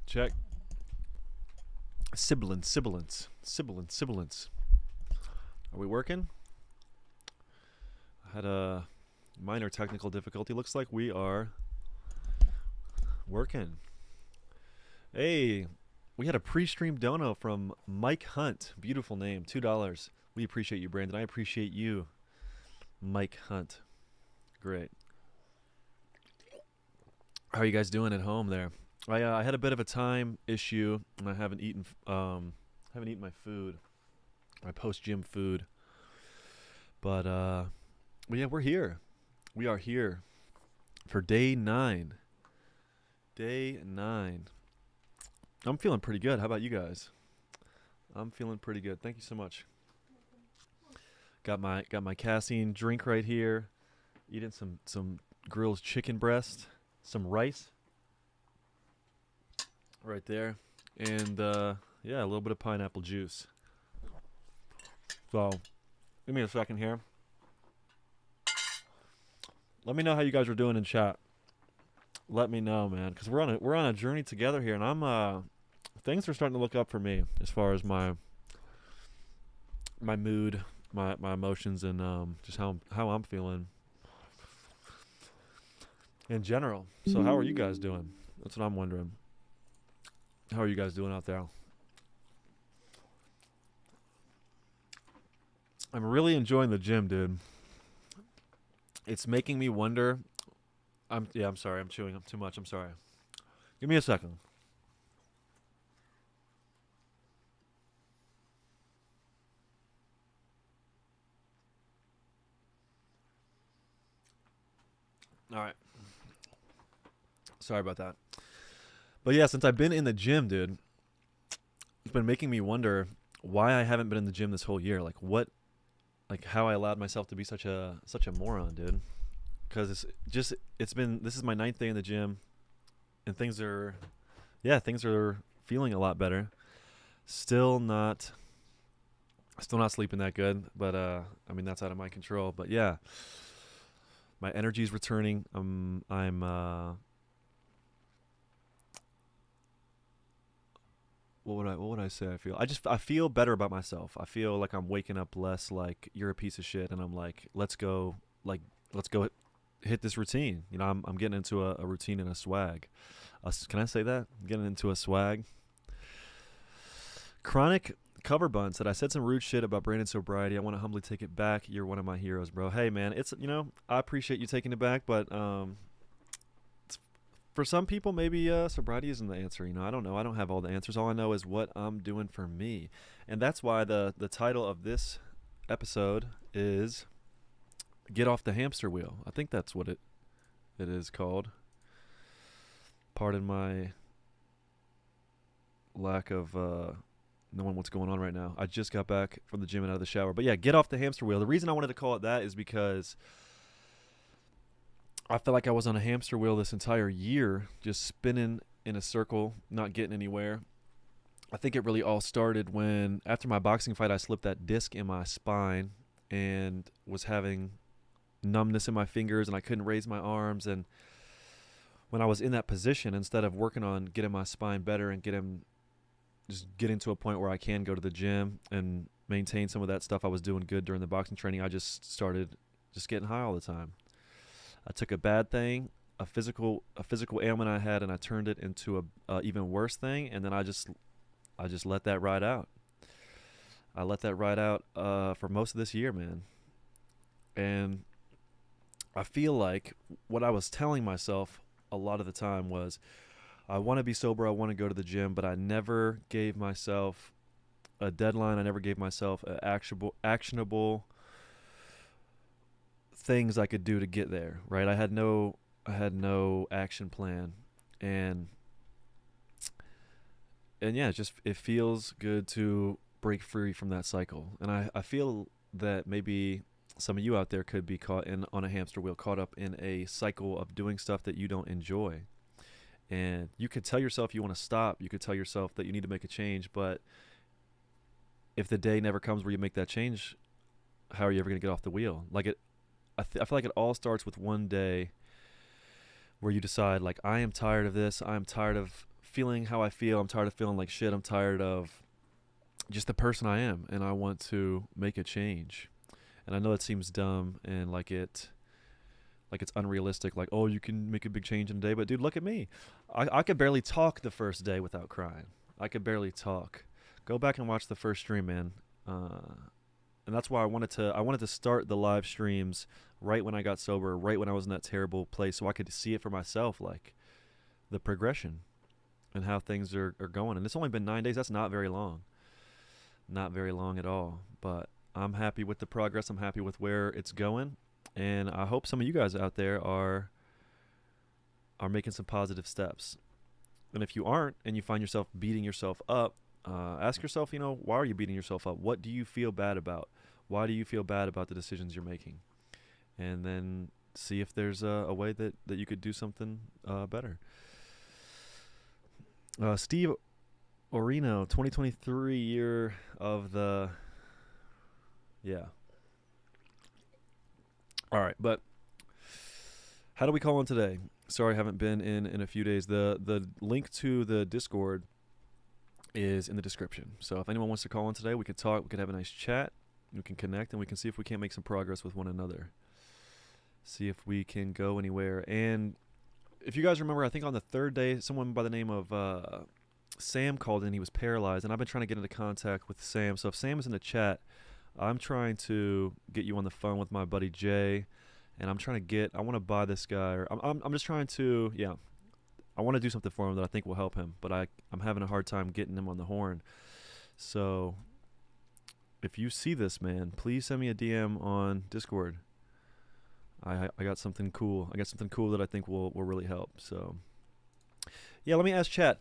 Check. Sibilance. Are we working? I had a minor technical difficulty. Looks like we are working. Hey, we had a pre-stream dono from Mike Hunt. Beautiful name. $2. We appreciate you, Brandon. I appreciate you, Mike Hunt. Great. How are you guys doing at home there? I had a bit of a time issue, and I haven't eaten my food, my post-gym food. But yeah, we're here. We are here for day 9. Day 9. I'm feeling pretty good. How about you guys? I'm feeling pretty good. Thank you so much. Got my casein drink right here. Eating some grilled chicken breast, some rice right there, and yeah, a little bit of pineapple juice. So, give me a second here. Let me know how you guys are doing in chat. Let me know, man, because we're on a journey together here, and I'm things are starting to look up for me as far as my mood, my emotions, and just how I'm feeling in general. So how are you guys doing? That's what I'm wondering. How are you guys doing out there? I'm really enjoying the gym, dude. It's making me wonder. I'm sorry. I'm chewing up too much. I'm sorry. Give me a second. All right. Sorry about that. But yeah, since I've been in the gym, dude, it's been making me wonder why I haven't been in the gym this whole year. How I allowed myself to be such a moron, dude. Because this is my 9th day in the gym, and things are feeling a lot better. Still not sleeping that good, but I mean, that's out of my control. But yeah, my energy's returning. What would I say? I feel better about myself. I feel like I'm waking up less like you're a piece of shit, and I'm like, let's go hit this routine. You know, I'm getting into a routine and a swag. Can I say that? I'm getting into a swag. Chronic Cover Bun said, I said some rude shit about Brandon's sobriety. I want to humbly take it back. You're one of my heroes, bro. Hey, man, I appreciate you taking it back, but for some people, maybe sobriety isn't the answer. You know, I don't know. I don't have all the answers. All I know is what I'm doing for me. And that's why the title of this episode is Get Off the Hamster Wheel. I think that's what it is called. Pardon my lack of knowing what's going on right now. I just got back from the gym and out of the shower. But yeah, get off the hamster wheel. The reason I wanted to call it that is because I felt like I was on a hamster wheel this entire year, just spinning in a circle, not getting anywhere. I think it really all started when, after my boxing fight, I slipped that disc in my spine and was having numbness in my fingers, and I couldn't raise my arms. And when I was in that position, instead of working on getting my spine better and getting to a point where I can go to the gym and maintain some of that stuff I was doing good during the boxing training, I just started just getting high all the time. I took a bad thing, a physical ailment I had, and I turned it into a even worse thing, and then I just let that ride out. I let that ride out for most of this year, man. And I feel like what I was telling myself a lot of the time was, I want to be sober, I want to go to the gym, but I never gave myself a deadline. I never gave myself actionable things I could do to get there, right? I had no action plan, and yeah, it feels good to break free from that cycle. And I feel that maybe some of you out there could be caught on a hamster wheel, caught up in a cycle of doing stuff that you don't enjoy. And you could tell yourself you want to stop. You could tell yourself that you need to make a change. But if the day never comes where you make that change, how are you ever going to get off the wheel? I feel like it all starts with one day where you decide, like, I am tired of this. I'm tired of feeling how I feel. I'm tired of feeling like shit. I'm tired of just the person I am, and I want to make a change. And I know it seems dumb and like it's unrealistic. Like, oh, you can make a big change in a day, but dude, look at me. I could barely talk the first day without crying. I could barely talk. Go back and watch the first stream, man. And that's why I wanted to start the live streams right when I got sober, right when I was in that terrible place, so I could see it for myself, like the progression and how things are going. And it's only been 9 days. That's not very long. Not very long at all. But I'm happy with the progress. I'm happy with where it's going. And I hope some of you guys out there are making some positive steps. And if you aren't, and you find yourself beating yourself up, ask yourself, why are you beating yourself up? What do you feel bad about? Why do you feel bad about the decisions you're making? And then see if there's a way that you could do something better. Steve Orino, 2023 year of the... Yeah. All right, but how do we call on today? Sorry, I haven't been in a few days. The link to the Discord is in the description. So if anyone wants to call on today, we could talk. We could have a nice chat. We can connect, and we can see if we can't make some progress with one another. See if we can go anywhere. And if you guys remember, I think on the third day, someone by the name of Sam called in. He was paralyzed, and I've been trying to get into contact with Sam. So if Sam is in the chat, I'm trying to get you on the phone with my buddy Jay, and I want to buy this guy, or I'm just trying to, I want to do something for him that I think will help him, but I'm having a hard time getting him on the horn. So if you see this, man, please send me a DM on Discord. I got something cool. I got something cool that I think will really help. So yeah, let me ask chat.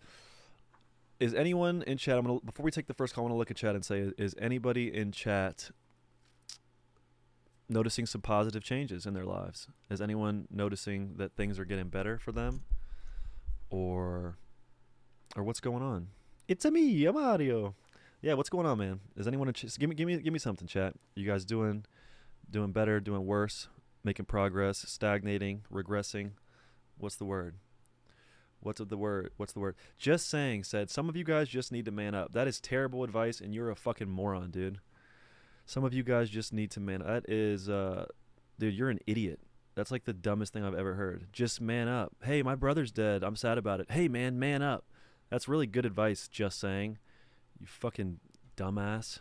Is anyone in chat, before we take the first call, I want to look at chat and say, is anybody in chat noticing some positive changes in their lives? Is anyone noticing that things are getting better for them? Or what's going on? It's me, I'm Mario. Yeah, what's going on, man? Is anyone give me something, chat. You guys doing better, doing worse, making progress, stagnating, regressing? What's the word? What's the word? Just saying said, some of you guys just need to man up. That is terrible advice, and you're a fucking moron, dude. Some of you guys just need to man up. That is, dude, you're an idiot. That's like the dumbest thing I've ever heard. Just man up. Hey, my brother's dead. I'm sad about it. Hey, man up. That's really good advice, just saying. You fucking dumbass.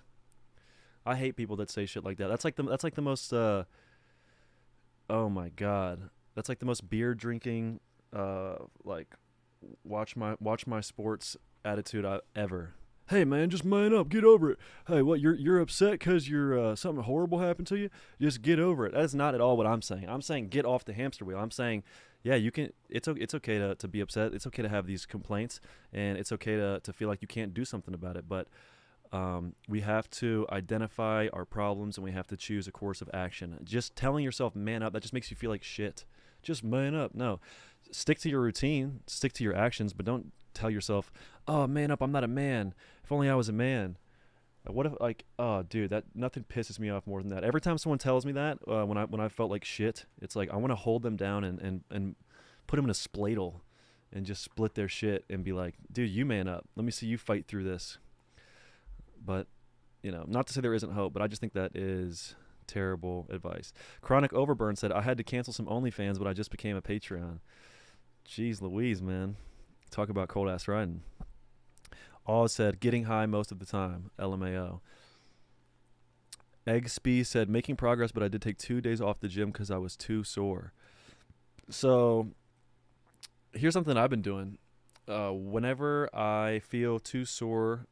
I hate people that say shit like that. That's like the most, oh my God. That's like the most beer drinking, like, watch my sports attitude ever. Hey man, just man up, get over it. Hey, what, you're upset because you're something horrible happened to you? Just get over it. That is not at all what I'm saying. I'm saying get off the hamster wheel. I'm saying, yeah, you can. It's okay to be upset. It's okay to have these complaints, and it's okay to feel like you can't do something about it. But we have to identify our problems, and we have to choose a course of action. Just telling yourself man up, that just makes you feel like shit. Just man up. No. Stick to your routine, stick to your actions, but don't tell yourself, oh, man up, I'm not a man. If only I was a man. What if, like, oh, dude, that nothing pisses me off more than that. Every time someone tells me that, when I felt like shit, it's like I want to hold them down and put them in a spladle and just split their shit and be like, dude, you man up. Let me see you fight through this. But, not to say there isn't hope, but I just think that is terrible advice. Chronic Overburn said, I had to cancel some OnlyFans, but I just became a Patreon. Jeez Louise, man. Talk about cold ass riding. Oz said, getting high most of the time. LMAO. Eggspee said, making progress, but I did take 2 days off the gym because I was too sore. So, here's something I've been doing. Whenever I feel too sore,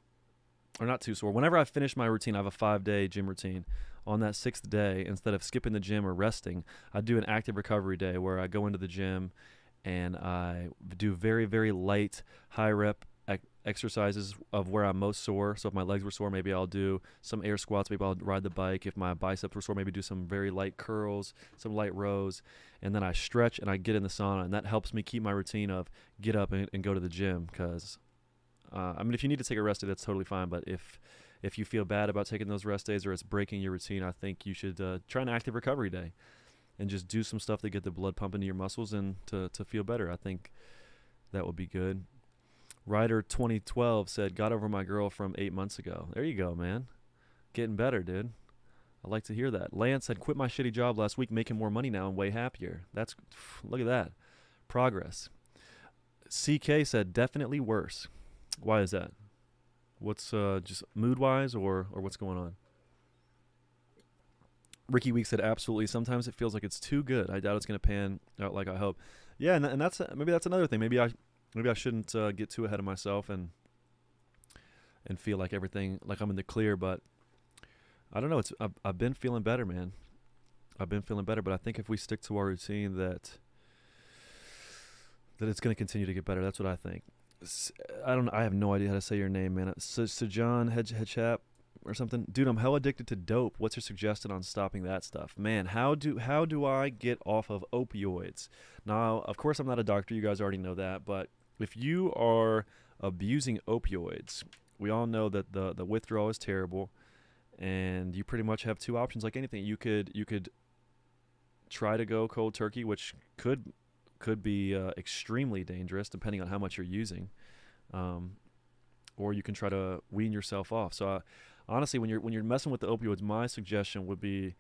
or not too sore, whenever I finish my routine, I have a 5-day gym routine. On that 6th day, instead of skipping the gym or resting, I do an active recovery day where I go into the gym and I do very, very light, high rep exercises of where I'm most sore. So if my legs were sore, maybe I'll do some air squats, maybe I'll ride the bike. If my biceps were sore, maybe do some very light curls, some light rows, and then I stretch and I get in the sauna, and that helps me keep my routine of get up and go to the gym. Because if you need to take a rest day, that's totally fine, but if you feel bad about taking those rest days or it's breaking your routine, I think you should try an active recovery day and just do some stuff to get the blood pumping to your muscles and to feel better. I think that would be good. Ryder 2012 said, got over my girl from 8 months ago. There you go, man. Getting better, dude. I like to hear that. Lance said, quit my shitty job last week, making more money now and way happier. Look at that. Progress. CK said, definitely worse. Why is that? What's just mood-wise or what's going on? Ricky Week said, absolutely. Sometimes it feels like it's too good. I doubt it's going to pan out like I hope. Yeah, and that's maybe that's another thing. Maybe I shouldn't get too ahead of myself and feel like everything, like I'm in the clear, but I don't know. I've been feeling better, man. I've been feeling better, but I think if we stick to our routine, that it's going to continue to get better. That's what I think. I have no idea how to say your name, man. Sajan Hedgehap or something. Dude, I'm hell addicted to dope. What's your suggestion on stopping that stuff? Man, how do I get off of opioids? Now, of course, I'm not a doctor. You guys already know that. But if you are abusing opioids, we all know that the withdrawal is terrible. And you pretty much have two options. Like anything, you could try to go cold turkey, which could be extremely dangerous depending on how much you're using, or you can try to wean yourself off. So honestly, when you're messing with the opioids, my suggestion would be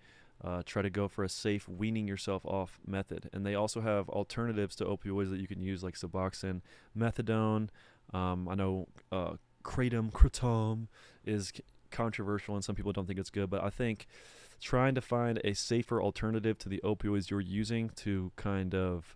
try to go for a safe weaning yourself off method. And they also have alternatives to opioids that you can use, like Suboxone, methadone. I know kratom is controversial and some people don't think it's good, but I think trying to find a safer alternative to the opioids you're using to kind of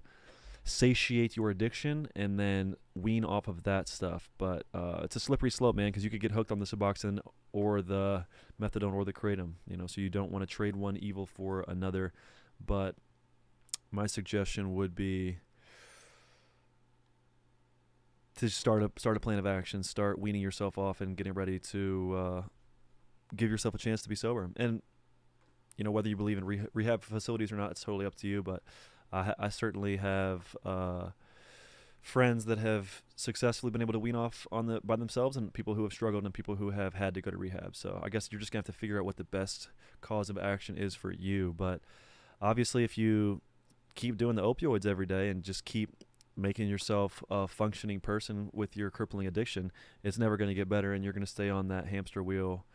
satiate your addiction and then wean off of that stuff. But it's a slippery slope, man, because you could get hooked on the Suboxone or the methadone or the kratom, so you don't want to trade one evil for another. But my suggestion would be to start a plan of action, start weaning yourself off and getting ready to give yourself a chance to be sober. And whether you believe in rehab facilities or not, it's totally up to you. But I certainly have friends that have successfully been able to wean off by themselves, and people who have struggled and people who have had to go to rehab. So I guess you're just going to have to figure out what the best cause of action is for you. But obviously, if you keep doing the opioids every day and just keep making yourself a functioning person with your crippling addiction, it's never going to get better, and you're going to stay on that hamster wheel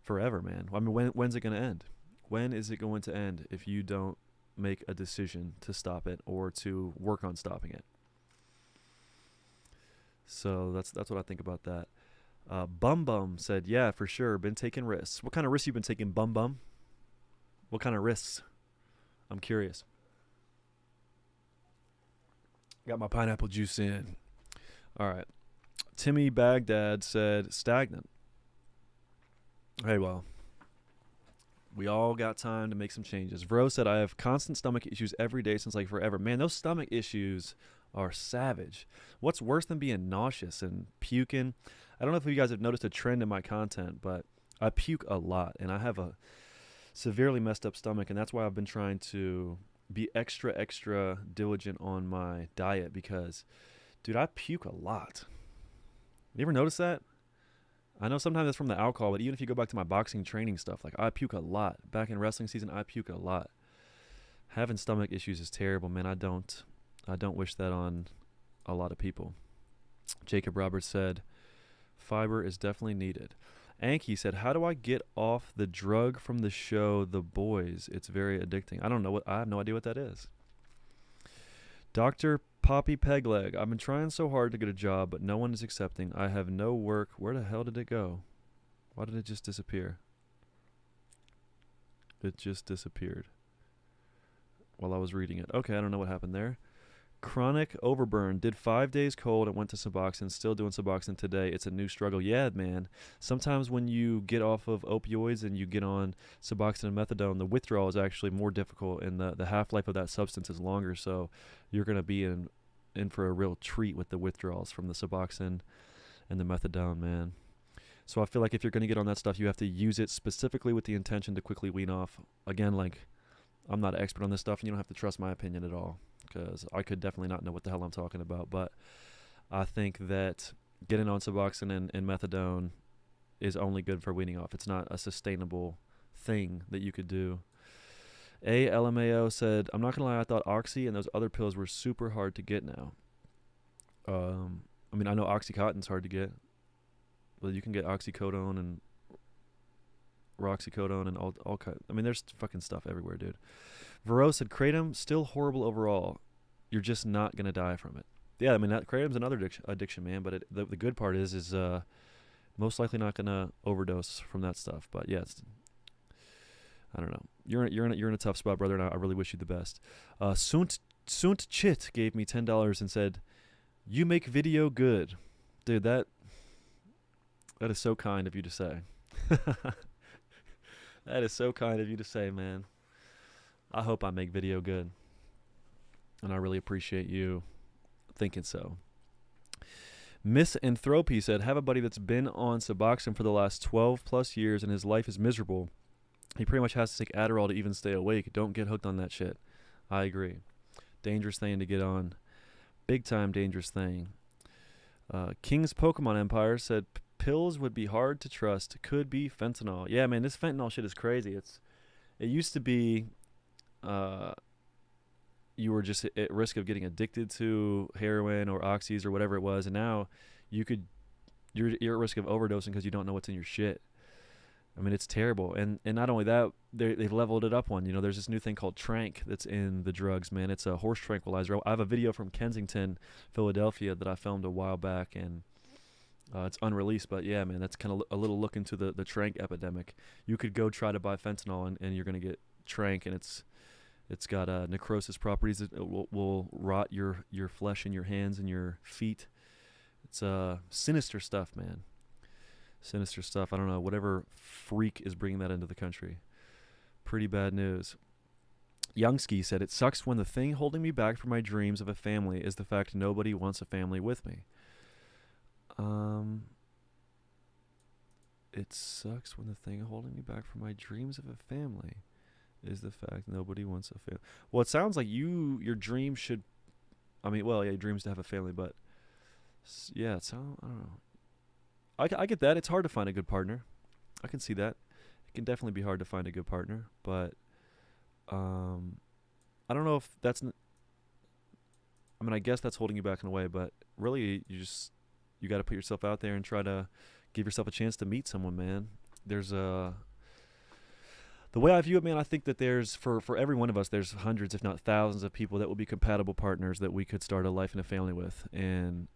forever, man. I mean, when's it going to end? When is it going to end if you don't make a decision to stop it or to work on stopping it? So that's what I think about that. Bum Bum said, yeah, for sure, been taking risks. What kind of risks you been taking, Bum Bum? What kind of risks? I'm curious. Got my pineapple juice in. All right. Timmy Baghdad said, stagnant. Hey, well, we all got time to make some changes. Vro said, I have constant stomach issues every day since like forever. Man, those stomach issues are savage. What's worse than being nauseous and puking? I don't know if you guys have noticed a trend in my content, but I puke a lot, and I have a severely messed up stomach, and that's why I've been trying to be extra diligent on my diet because, dude, I puke a lot. You ever notice that? I know sometimes it's from the alcohol, but even if you go back to my boxing training stuff, like I puke a lot. Back in wrestling season, I puke a lot. Having stomach issues is terrible, man. I don't wish that on a lot of people. Jacob Roberts said, fiber is definitely needed. Anki said, how do I get off the drug from the show The Boys? It's very addicting. I have no idea what that is. Dr. Poppy Pegleg, I've been trying so hard to get a job, but no one is accepting. I have no work. Where the hell did it go? Why did it just disappear? It just disappeared while I was reading it. Okay, I don't know what happened there. Chronic overburn. Did 5 days cold and went to Suboxone. Still doing Suboxone today. It's a new struggle. Yeah, man. Sometimes when you get off of opioids and you get on Suboxone and methadone, the withdrawal is actually more difficult, and the half-life of that substance is longer. So you're going to be in for a real treat with the withdrawals from the Suboxone and the methadone, man. So I feel like if you're going to get on that stuff, you have to use it specifically with the intention to quickly wean off. Again, like, I'm not an expert on this stuff, and you don't have to trust my opinion at all, because I could definitely not know what the hell I'm talking about. But I think that getting on Suboxone and methadone is only good for weaning off. It's not a sustainable thing that you could do. LMAO said, I'm not going to lie, I thought Oxy and those other pills were super hard to get now. I mean, I know Oxycontin's hard to get, but you can get oxycodone and roxycodone and all kind. I mean, there's fucking stuff everywhere, dude. Vero said, kratom, still horrible overall. You're just not going to die from it. Yeah, I mean, kratom's another addiction, man, but the good part is most likely not going to overdose from that stuff. But yeah, I don't know. You're in a tough spot, brother, and I really wish you the best. Sunt Chit gave me $10 and said, "You make video good." Dude, that is so kind of you to say. That is so kind of you to say, man. I hope I make video good. And I really appreciate you thinking so. Miss Anthropy said, have a buddy that's been on Suboxone for the last 12 plus years and his life is miserable. He pretty much has to take Adderall to even stay awake. Don't get hooked on that shit. I agree. Dangerous thing to get on. Big time dangerous thing. King's Pokemon Empire said, pills would be hard to trust. Could be fentanyl. Yeah, man, this fentanyl shit is crazy. It used to be you were just at risk of getting addicted to heroin or oxys or whatever it was, and now you're at risk of overdosing because you don't know what's in your shit. I mean, it's terrible. And not only that, they've leveled it up one. You know, there's this new thing called Trank that's in the drugs, man. It's a horse tranquilizer. I have a video from Kensington, Philadelphia that I filmed a while back, and it's unreleased. But yeah, man, that's kind of a little look into the Trank epidemic. You could go try to buy fentanyl, and you're going to get Trank, and it's got necrosis properties that will rot your flesh in your hands and your feet. It's sinister stuff, man. Sinister stuff. I don't know. Whatever freak is bringing that into the country. Pretty bad news. Youngski said, it sucks when the thing holding me back from my dreams of a family is the fact nobody wants a family with me. It sucks when the thing holding me back from my dreams of a family is the fact nobody wants a family. Well, it sounds like your dream should, I mean, well, yeah, your dreams to have a family, but yeah, I don't know. I get that. It's hard to find a good partner. I can see that. It can definitely be hard to find a good partner, but I don't know if that's, I mean, I guess that's holding you back in a way, but really you got to put yourself out there and try to give yourself a chance to meet someone, man. There's the way I view it, man, I think that there's, for every one of us, there's hundreds, if not thousands of people that will be compatible partners that we could start a life and a family with. And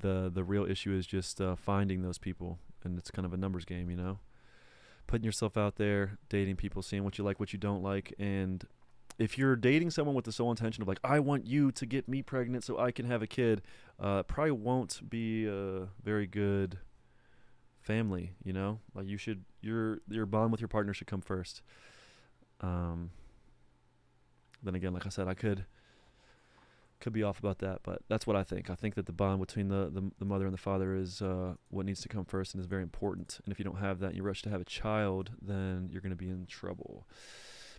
the real issue is just finding those people. And it's kind of a numbers game, you know? Putting yourself out there, dating people, seeing what you like, what you don't like. And if you're dating someone with the sole intention of like, I want you to get me pregnant so I can have a kid, probably won't be a very good family, you know? Like your bond with your partner should come first. Then again, like I said, I could be off about that, but that's what I think. I think that the bond between the mother and the father is what needs to come first and is very important. And if you don't have that and you rush to have a child, then you're going to be in trouble.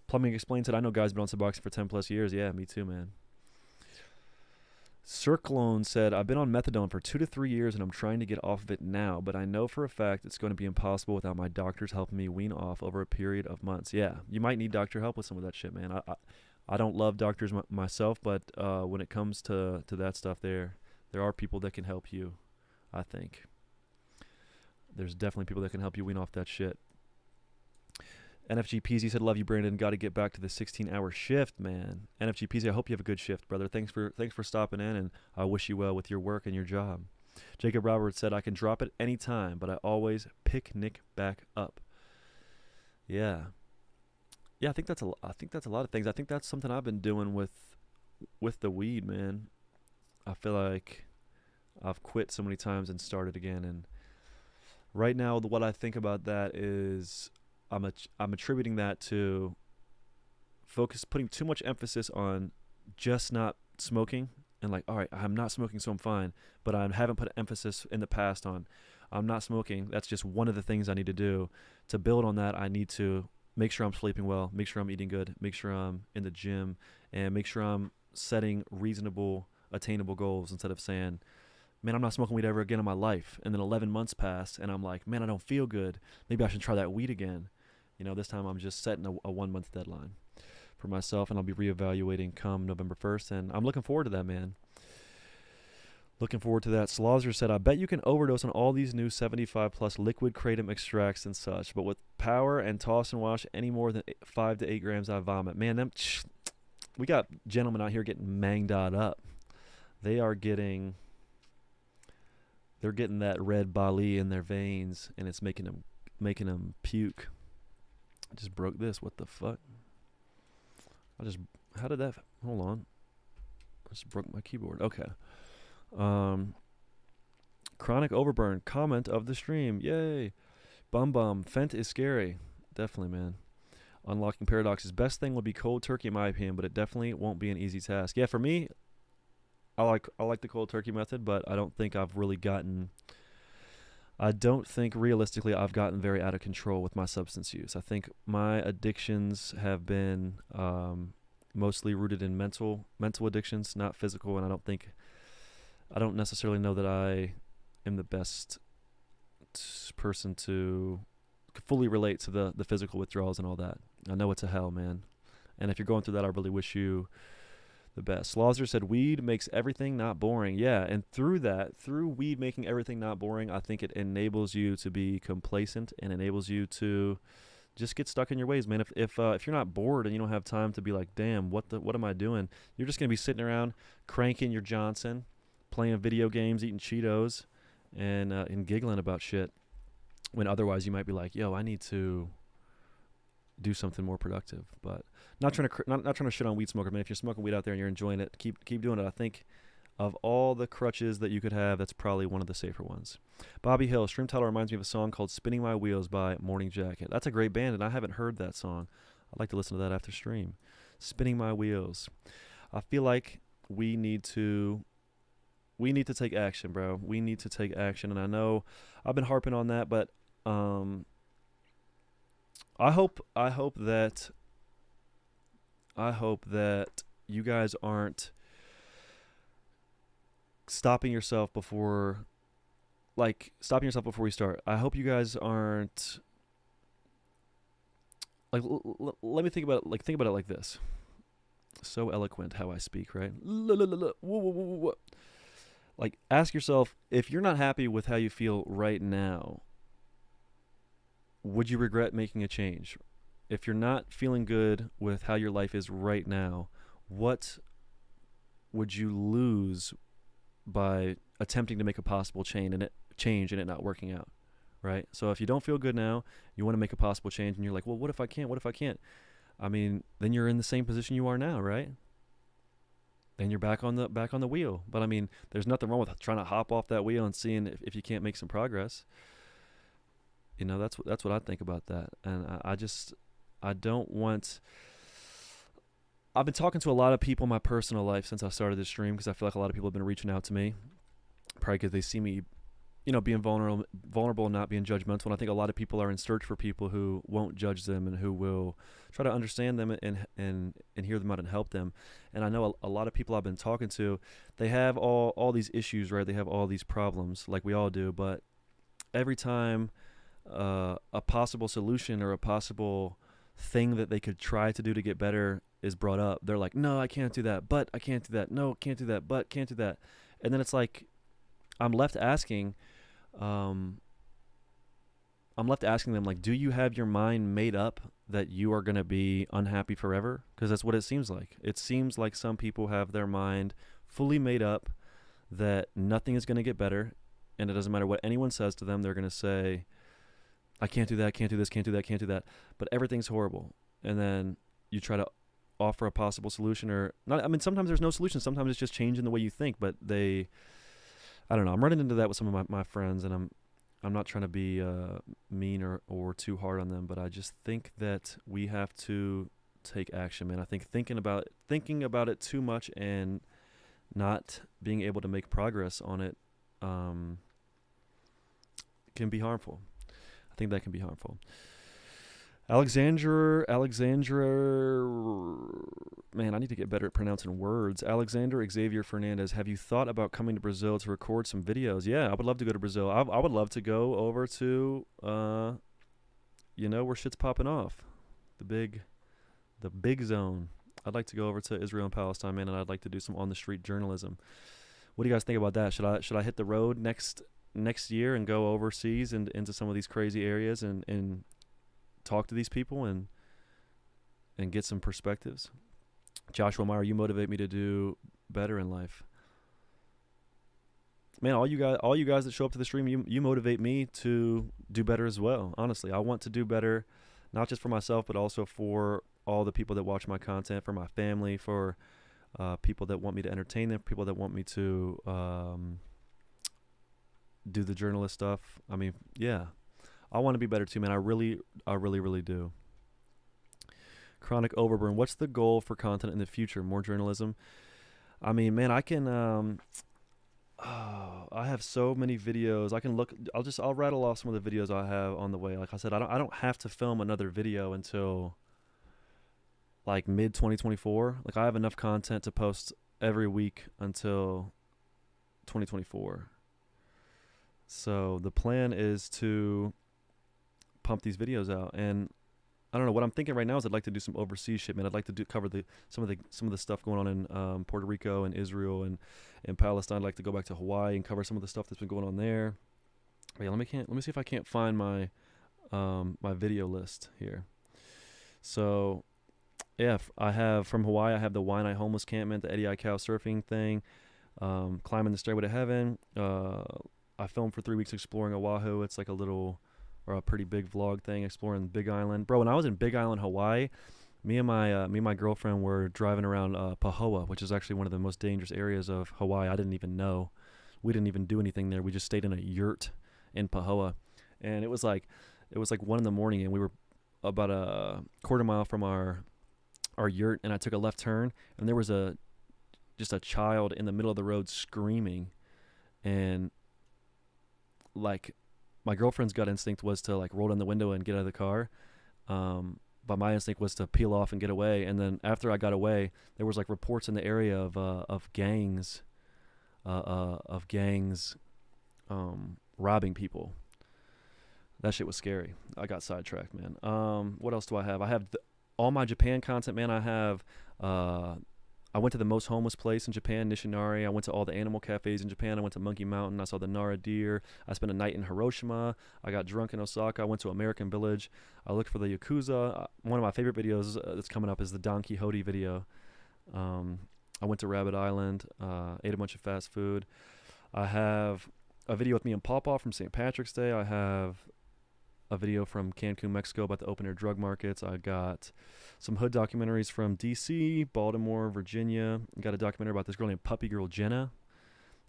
Plumbing Explained said, I know guys been on Suboxone for 10 plus years. Yeah, me too, man. Circlone said, I've been on methadone for 2 to 3 years and I'm trying to get off of it now, but I know for a fact it's going to be impossible without my doctors helping me wean off over a period of months. Yeah, you might need doctor help with some of that shit, man. I don't love doctors myself, but when it comes to that stuff, there are people that can help you, I think. There's definitely people that can help you wean off that shit. NFG Peasy said, love you, Brandon. Got to get back to the 16-hour shift, man. NFG Peasy, I hope you have a good shift, brother. Thanks for stopping in, and I wish you well with your work and your job. Jacob Roberts said, I can drop it any time, but I always pick Nick back up. Yeah. Yeah, I think that's a lot of things. I think that's something I've been doing with the weed, man. I feel like I've quit so many times and started again, and right now what I think about that is I'm attributing that to putting too much emphasis on just not smoking and like, all right, I'm not smoking, so I'm fine. But I haven't put emphasis in the past on I'm not smoking. That's just one of the things I need to do. To build on that, I need to make sure I'm sleeping well, make sure I'm eating good, make sure I'm in the gym, and make sure I'm setting reasonable, attainable goals instead of saying, man, I'm not smoking weed ever again in my life. And then 11 months pass, and I'm like, man, I don't feel good. Maybe I should try that weed again. You know, this time I'm just setting a 1 month deadline for myself, and I'll be reevaluating come November 1st, and I'm looking forward to that, man. Looking forward to that. Slauzer said, I bet you can overdose on all these new 75 plus liquid kratom extracts and such, but with power and toss and wash any more than 5 to 8 grams, I vomit. Man, we got gentlemen out here getting manged up. They're getting that red Bali in their veins, and it's making them puke. I just broke this. What the fuck? How did that? Hold on. I just broke my keyboard. Okay. Chronic overburn. Comment of the stream. Yay. Bum. Fent is scary. Definitely, man. Unlocking paradoxes. Best thing would be cold turkey in my opinion, but it definitely won't be an easy task. Yeah, for me, I like the cold turkey method, but I don't think realistically I've gotten very out of control with my substance use. I think my addictions have been mostly rooted in mental addictions, not physical, and I don't necessarily know that I am the best person to fully relate to the physical withdrawals and all that. I know it's a hell, man. And if you're going through that, I really wish you the best. Slauzer said, weed makes everything not boring. Yeah, and through weed making everything not boring, I think it enables you to be complacent and enables you to just get stuck in your ways, man. If you're not bored and you don't have time to be like, damn, what am I doing? You're just going to be sitting around cranking your Johnson, playing video games, eating Cheetos, and giggling about shit, when otherwise you might be like, yo, I need to do something more productive. But not trying to shit on weed smoker, man. If you're smoking weed out there and you're enjoying it, keep doing it. I think of all the crutches that you could have, that's probably one of the safer ones. Bobby Hill, stream title reminds me of a song called Spinning My Wheels by Morning Jacket. That's a great band, and I haven't heard that song. I'd like to listen to that after stream. Spinning My Wheels. I feel like we need to take action, bro. We need to take action, and I know I've been harping on that, but I hope that you guys aren't stopping yourself before we start. I hope you guys aren't like let me think about it like this. So eloquent how I speak, right? Like, ask yourself, if you're not happy with how you feel right now, would you regret making a change? If you're not feeling good with how your life is right now, what would you lose by attempting to make a possible change and it not working out, right? So if you don't feel good now, you want to make a possible change, and you're like, well, what if I can't? I mean, then you're in the same position you are now, right? Then you're back on the wheel. But I mean, there's nothing wrong with trying to hop off that wheel and seeing if you can't make some progress. You know, that's what I think about that. And I've been talking to a lot of people in my personal life since I started this stream, because I feel like a lot of people have been reaching out to me, probably because they see me, you know, being vulnerable and not being judgmental. And I think a lot of people are in search for people who won't judge them and who will try to understand them and hear them out and help them. And I know a lot of people I've been talking to, they have all these issues, right? They have all these problems, like we all do. But every time a possible solution or a possible thing that they could try to do to get better is brought up, they're like, no, I can't do that, but I can't do that. No, can't do that, but can't do that. And then it's like, I'm left asking them, like, do you have your mind made up that you are going to be unhappy forever? Because that's what it seems like. It seems like some people have their mind fully made up that nothing is going to get better, and it doesn't matter what anyone says to them. They're going to say, I can't do that, can't do this, can't do that, can't do that. But everything's horrible. And then you try to offer a possible solution, or not. I mean, sometimes there's no solution. Sometimes it's just changing the way you think. But I don't know. I'm running into that with some of my friends, and I'm not trying to be mean or too hard on them, but I just think that we have to take action, man. I think thinking about it too much and not being able to make progress on it can be harmful. I think that can be harmful. Alexandra, man, I need to get better at pronouncing words. Alexander Xavier Fernandez, have you thought about coming to Brazil to record some videos? Yeah, I would love to go to Brazil. I would love to go over to, where shit's popping off, the big zone. I'd like to go over to Israel and Palestine, man, and I'd like to do some on the street journalism. What do you guys think about that? Should I hit the road next year and go overseas and into some of these crazy areas and talk to these people and get some perspectives? Joshua Meyer, you motivate me to do better in life. Man, all you guys that show up to the stream, you motivate me to do better as well. Honestly, I want to do better, not just for myself, but also for all the people that watch my content, for my family, for people that want me to entertain them, people that want me to do the journalist stuff. I mean, yeah, I want to be better too, man. I really, really do. Chronic Overburn, what's the goal for content in the future? More journalism? I mean, man, I can. I have so many videos. I can look. I'll rattle off some of the videos I have on the way. Like I said, I don't have to film another video until like mid 2024. Like I have enough content to post every week until 2024. So the plan is to pump these videos out, and I don't know what I'm thinking right now is I'd like to do some overseas shit, man. I'd like to cover some of the stuff going on in Puerto Rico and Israel and Palestine. I'd like to go back to Hawaii and cover some of the stuff that's been going on there. Wait, let me see if I can't find my my video list here. So yeah, I have from Hawaii. I have the Waianae homeless campment, the Eddie I Cow surfing thing, climbing the stairway to heaven. I filmed for 3 weeks exploring Oahu. It's like a little or a pretty big vlog thing exploring Big Island. Bro, when I was in Big Island, Hawaii, me and my girlfriend were driving around Pahoa, which is actually one of the most dangerous areas of Hawaii. I didn't even know. We didn't even do anything there. We just stayed in a yurt in Pahoa. And it was like 1 a.m, and we were about a quarter mile from our yurt, and I took a left turn, and there was just a child in the middle of the road screaming. And like my girlfriend's gut instinct was to like roll down the window and get out of the car. But my instinct was to peel off and get away. And then after I got away, there was like reports in the area of gangs robbing people. That shit was scary. I got sidetracked, man. What else do I have? I have all my Japan content, man. I went to the most homeless place in Japan, Nishinari. I went to all the animal cafes in Japan. I went to Monkey Mountain. I saw the Nara deer. I spent a night in Hiroshima. I got drunk in Osaka. I went to American Village. I looked for the Yakuza. One of my favorite videos that's coming up is the Don Quixote video. I went to Rabbit Island, ate a bunch of fast food. I have a video with me and Pawpaw from St. Patrick's Day. I have a video from Cancun, Mexico about the open-air drug markets. I got some hood documentaries from D.C., Baltimore, Virginia. I got a documentary about this girl named Puppy Girl Jenna,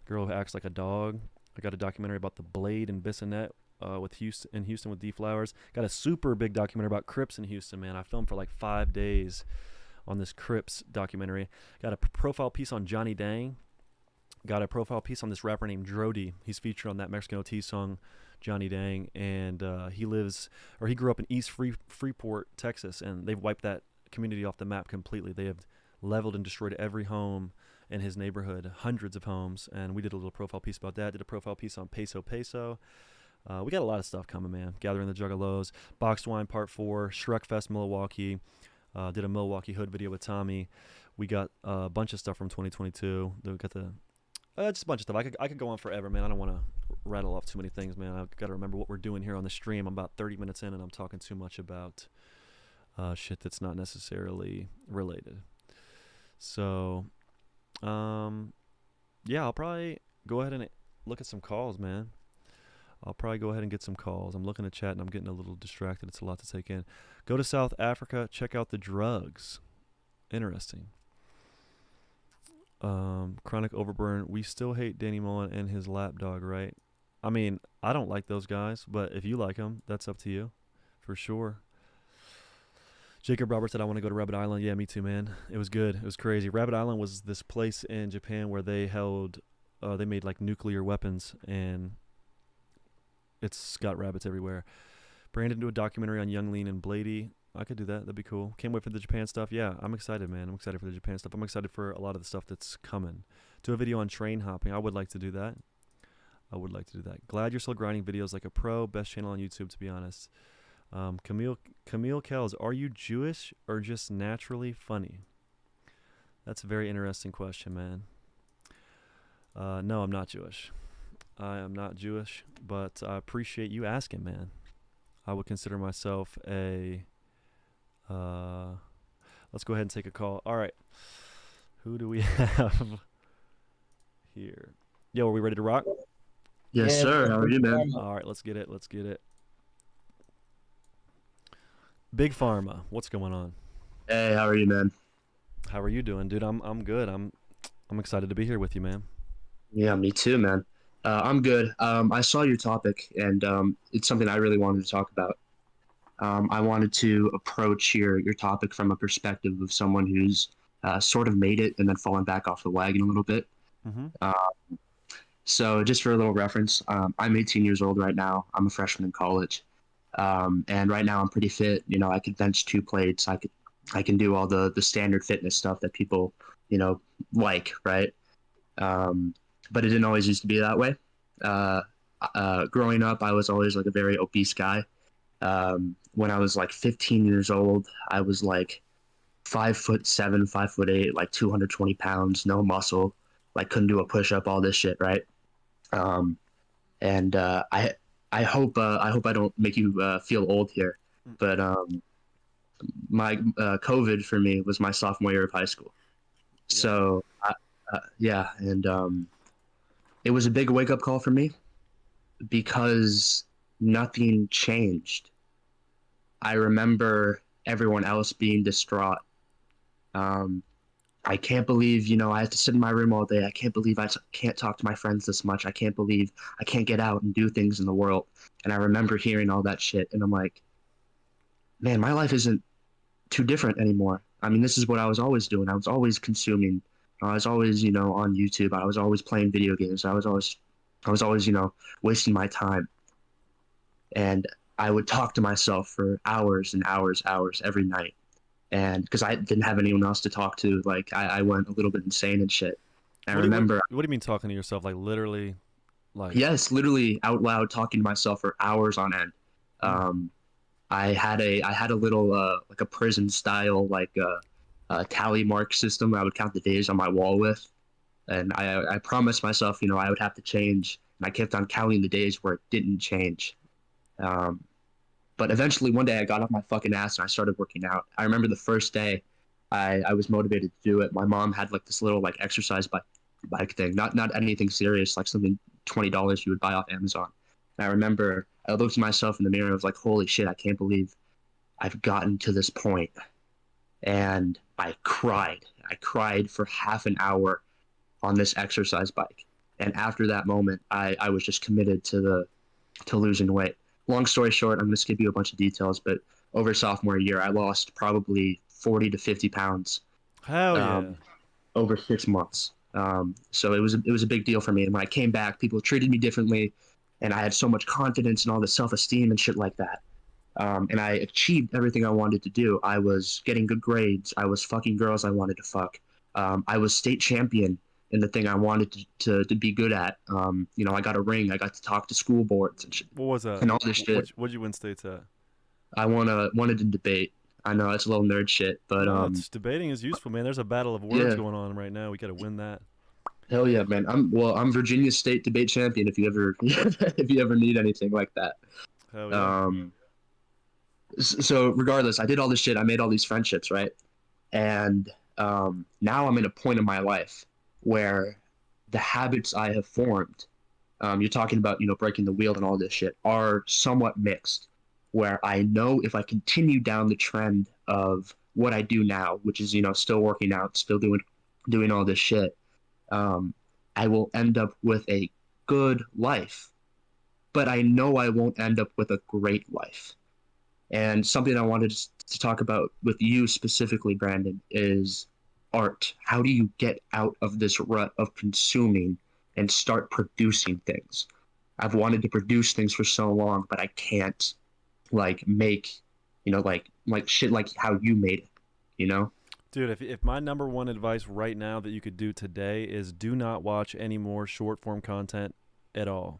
girl who acts like a dog. I got a documentary about the Blade and Bissonnette in Houston with D Flowers. Got a super big documentary about Crips in Houston, man. I filmed for like 5 days on this Crips documentary. Got a profile piece on Johnny Dang. Got a profile piece on this rapper named Drody. He's featured on that Mexican OT song, Johnny Dang, and he grew up in East Freeport, Texas, and they've wiped that community off the map completely. They have leveled and destroyed every home in his neighborhood, hundreds of homes, and we did a little profile piece about that. Did a profile piece on Peso Peso. We got a lot of stuff coming, man. Gathering the Juggalos, Boxed Wine Part 4, Shrek Fest Milwaukee. Did a Milwaukee Hood video with Tommy. We got a bunch of stuff from 2022. We got just a bunch of stuff. I could go on forever, man. I don't want to rattle off too many things, man. I've got to remember what we're doing here on the stream. I'm about 30 minutes in, and I'm talking too much about shit that's not necessarily related. So, yeah, I'll probably go ahead and look at some calls, man. I'll probably go ahead and get some calls. I'm looking at chat, and I'm getting a little distracted. It's a lot to take in. Go to South Africa. Check out the drugs. Interesting. Chronic Overburn. We still hate Danny Mullen and his lapdog, right? I mean, I don't like those guys, but if you like them, that's up to you, for sure. Jacob Roberts said, I want to go to Rabbit Island. Yeah, me too, man. It was good. It was crazy. Rabbit Island was this place in Japan where they made like nuclear weapons, and it's got rabbits everywhere. Brandon do a documentary on Young Lean and Blady. I could do that. That'd be cool. Can't wait for the Japan stuff. Yeah, I'm excited, man. I'm excited for the Japan stuff. I'm excited for a lot of the stuff that's coming. Do a video on train hopping. I would like to do that. Glad you're still grinding videos like a pro. Best channel on YouTube, to be honest. Camille Kells, are you Jewish or just naturally funny? That's a very interesting question, man. No, I'm not Jewish. I am not Jewish, but I appreciate you asking, man. I would consider myself a. Uh, let's go ahead and take a call. All right. Who do we have here? Yo, are we ready to rock? Yes, sir. How are you, man? All right, let's get it. Let's get it. Big Pharma, what's going on? Hey, how are you, man? How are you doing, dude? I'm good. I'm excited to be here with you, man. Yeah, me too, man. I'm good. I saw your topic, and it's something I really wanted to talk about. I wanted to approach your topic from a perspective of someone who's sort of made it and then fallen back off the wagon a little bit. Mm-hmm. Uh, so, just for a little reference, I'm 18 years old right now. I'm a freshman in college, and right now I'm pretty fit. You know, I could bench 2 plates. I can do all the standard fitness stuff that people, like, right? Um, but it didn't always used to be that way. Uh, Growing up, I was always like a very obese guy. When I was like 15 years old, I was like 5'7", 5'8", like 220 pounds, no muscle, like couldn't do a push up, all this shit, right? Um, and I hope I don't make you feel old here, but my COVID for me was my sophomore year of high school. Yeah. So yeah, and it was a big wake up call for me because nothing changed. I remember everyone else being distraught. Um, I can't believe, I have to sit in my room all day. I can't believe can't talk to my friends this much. I can't believe I can't get out and do things in the world. And I remember hearing all that shit, and I'm like, man, my life isn't too different anymore. I mean, this is what I was always doing. I was always consuming. I was always, on YouTube. I was always playing video games. I was always, wasting my time. And I would talk to myself for hours and hours, hours every night. And because I didn't have anyone else to talk to, like I went a little bit insane and shit. And I remember, What do you mean talking to yourself? Like literally, like. yes, literally out loud talking to myself for hours on end. Mm. Um, I had a little like a prison style like tally mark system I would count the days on my wall with, and I promised myself I would have to change, and I kept on counting the days where it didn't change. Um, but eventually one day I got off my fucking ass and I started working out. I remember the first day I was motivated to do it. My mom had like this little like exercise bike thing, not anything serious, like something $20 you would buy off Amazon. And I remember I looked at myself in the mirror and I was like, holy shit, I can't believe I've gotten to this point. And I cried. I cried for half an hour on this exercise bike. And after that moment, I was just committed to losing weight. Long story short, I'm going to skip you a bunch of details, but over sophomore year, I lost probably 40 to 50 pounds Hell yeah. um, over 6 months. So it was a big deal for me. And when I came back, people treated me differently, and I had so much confidence and all the self-esteem and shit like that. And I achieved everything I wanted to do. I was getting good grades. I was fucking girls I wanted to fuck. I was state champion in the thing I wanted to be good at. I got a ring. I got to talk to school boards and shit, What was that? and all this shit. What'd you win states at? I wanted to debate. I know it's a little nerd shit, but No, it's debating is useful, man. There's a battle of words yeah, going on right now. We got to win that. hell yeah, man. I'm Virginia State debate champion. If you ever if you ever need anything like that. Hell yeah. Um, so regardless, I did all this shit. I made all these friendships, right? And now I'm in a point in my life where the habits I have formed, you're talking about, breaking the wheel and all this shit, are somewhat mixed. Where I know if I continue down the trend of what I do now, which is, still working out, still doing all this shit, um, I will end up with a good life. But I know I won't end up with a great life. And something I wanted to talk about with you specifically, Brandon, is art. How do you get out of this rut of consuming and start producing things? I've wanted to produce things for so long, but I can't like make, like shit like how you made it, you know? Dude, if my number one advice right now that you could do today is do not watch any more short form content at all.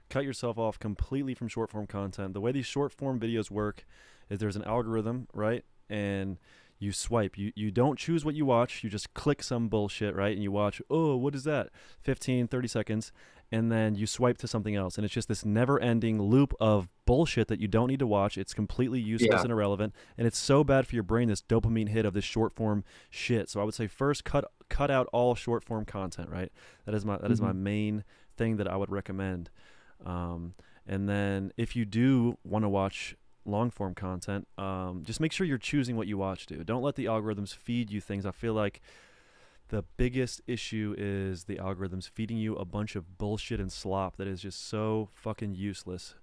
Cut yourself off completely from short form content. The way these short form videos work is there's an algorithm, right? And You swipe. You don't choose what you watch. You just click some bullshit, right? And you watch, oh, what is that? 15, 30 seconds. And then you swipe to something else. And it's just this never ending loop of bullshit that you don't need to watch. It's completely useless Yeah. and irrelevant. And it's so bad for your brain, this dopamine hit of this short form shit. So I would say first cut out all short form content, right? That is my Hmm. main thing that I would recommend. And then if you do want to watch long form content, just make sure you're choosing what you watch, dude. Don't let the algorithms feed you things. I feel like the biggest issue is the algorithms feeding you a bunch of bullshit and slop that is just so fucking useless.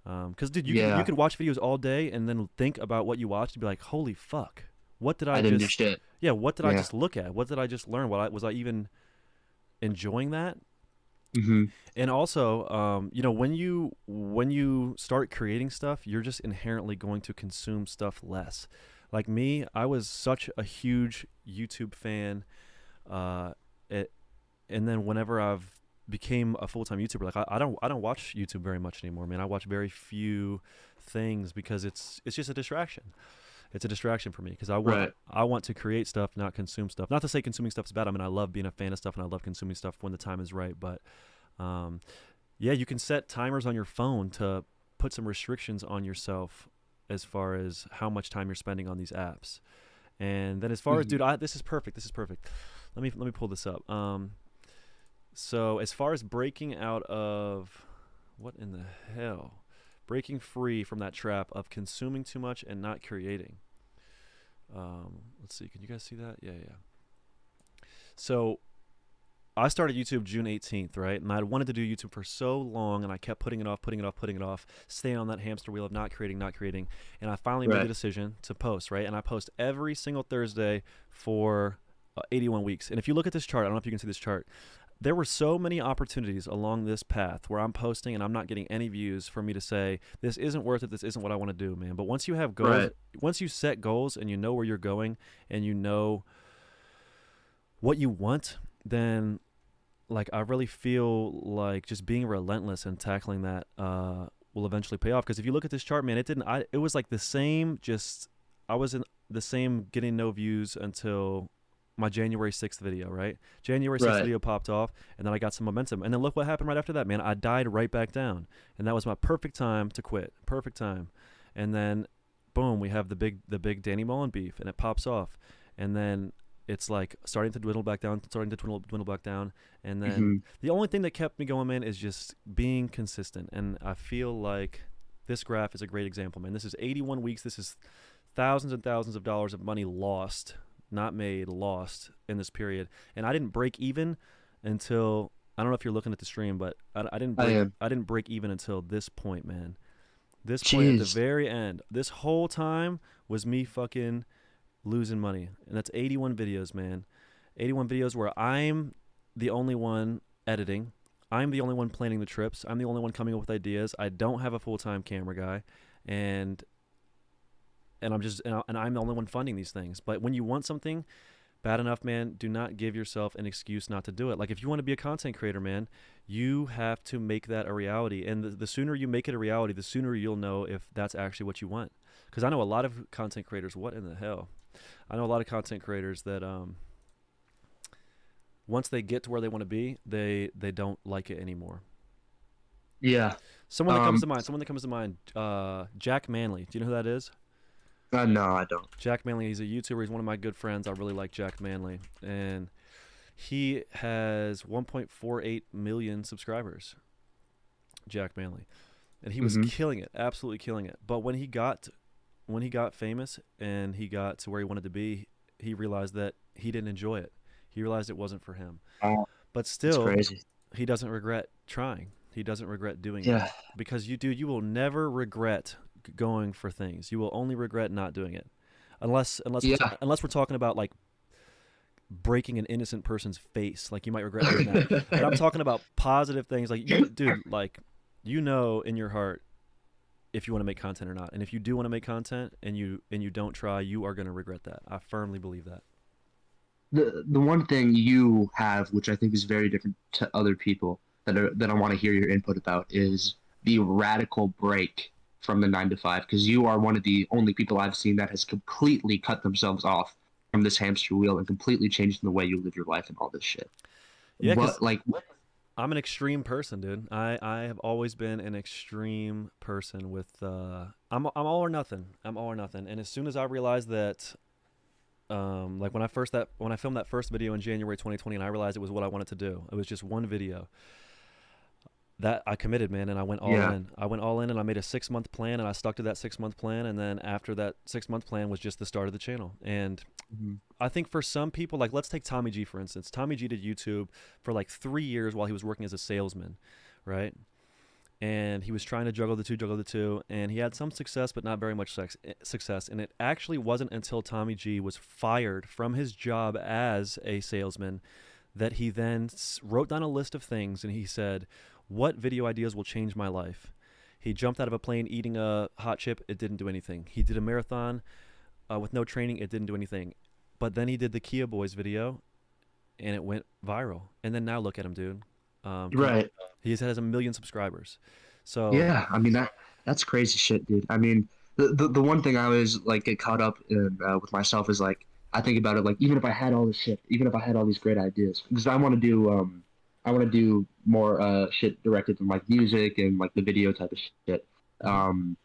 Because dude, you Yeah. could watch videos all day and then think about what you watched and be like, holy fuck, what did I I didn't do just? shit. Yeah, what did I Yeah. just look at? What did I just learn? Was I even enjoying that? Hmm. And also, when you start creating stuff, you're just inherently going to consume stuff less. Like me, I was such a huge YouTube fan, uh, it, and then whenever I've became a full time YouTuber, like I don't watch YouTube very much anymore, man. I watch very few things because it's just a distraction. It's a distraction for me because Right. I want to create stuff, not consume stuff. Not to say consuming stuff is bad. I mean, I love being a fan of stuff and I love consuming stuff when the time is right. But um, yeah, you can set timers on your phone to put some restrictions on yourself as far as how much time you're spending on these apps. And then as far as Hmm. dude, this is perfect. This is perfect. Let me pull this up. So as far as breaking out of what in the hell, breaking free from that trap of consuming too much and not creating. Let's see. Can you guys see that? Yeah, yeah. So I started YouTube June 18th, right? And I wanted to do YouTube for so long, and I kept putting it off, putting it off, putting it off, staying on that hamster wheel of not creating, not creating. And I finally made the Right. decision to post, right? And I post every single Thursday for 81 weeks. And if you look at this chart, I don't know if you can see this chart. There were so many opportunities along this path where I'm posting and I'm not getting any views for me to say, this isn't worth it. This isn't what I want to do, man. But once you have goals, Right. once you set goals and you know where you're going and you know what you want, then like I really feel like just being relentless and tackling that will eventually pay off. Because if you look at this chart, man, it didn't. It was like the same. Just I was in the same, getting no views until my January 6th video. Right, January 6th Right. video popped off, and then I got some momentum. And then look what happened right after that, man. I died right back down, and that was my perfect time to quit. Perfect time. And then, boom, we have the big Danny Mullen beef, and it pops off, and then it's like starting to dwindle back down, dwindle back down, and then Hmm. the only thing that kept me going, man, is just being consistent. And I feel like this graph is a great example, man. This is 81 weeks. This is thousands and thousands of dollars of money lost, not made, lost in this period. And I didn't break even until, I don't know if you're looking at the stream, but I didn't I break am. I didn't break even until this point, man. This point at the Jeez. very end. This whole time was me fucking losing money. And that's 81 videos, man. 81 videos where I'm the only one editing. I'm the only one planning the trips. I'm the only one coming up with ideas. I don't have a full-time camera guy, and I'm the only one funding these things. But when you want something bad enough, man, do not give yourself an excuse not to do it. Like if you want to be a content creator, man, you have to make that a reality. And the sooner you make it a reality, the sooner you'll know if that's actually what you want. Because I know a lot of content creators. What in the hell? I know a lot of content creators that once they get to where they want to be, they don't like it anymore. Yeah. Someone that comes to Um. mind. Someone that comes to mind. Jack Manley. Do you know who that is? No, I don't. Jack Manley. He's a YouTuber. He's one of my good friends. I really like Jack Manley, and he has 1.48 million subscribers. Jack Manley, and he was Hmm. killing it, absolutely killing it. But when he got famous and he got to where he wanted to be, he realized that he didn't enjoy it. He realized it wasn't for him. Oh, But that's still, crazy. he doesn't regret trying. He doesn't regret doing it Yeah. because you will never regret going for things. You will only regret not doing it, Yeah. unless we're talking about like breaking an innocent person's face. Like you might regret doing that. But I'm talking about positive things. Like dude, like in your heart if you want to make content or not. And if you do want to make content and you don't try, you are going to regret that. I firmly believe that. The one thing you have, which I think is very different to other people that I want to hear your input about, is the radical break from the 9 to 5, because you are one of the only people I've seen that has completely cut themselves off from this hamster wheel and completely changed the way you live your life and all this shit. Yeah, because What like I'm an extreme person, dude. I have always been an extreme person with I'm all or nothing. I'm all or nothing. And as soon as I realized that like when I filmed that first video in January 2020 and I realized it was what I wanted to do. It was just one video. That I committed, man, and I went all yeah. in. I went all in and I made a 6 month plan and I stuck to that 6 month plan, and then after that 6 month plan was just the start of the channel. And Mhm. I think for some people, like let's take Tommy G for instance. Tommy G did YouTube for like 3 years while he was working as a salesman, right? And he was trying to juggle the two, and he had some success, but not very much success. And it actually wasn't until Tommy G was fired from his job as a salesman that he then wrote down a list of things, and he said, "What video ideas will change my life?" He jumped out of a plane eating a hot chip. It didn't do anything. He did a marathon with no training. It didn't do anything. But then he did the Kia Boys video, and it went viral. And then now look at him, dude. Right. He has 1 million subscribers. So Yeah, I mean that's crazy shit, dude. I mean, the one thing I always like get caught up in with myself is like I think about it like even if I had all this shit, even if I had all these great ideas, because I want to do more shit directed from like music and like the video type of shit. mhm. Um,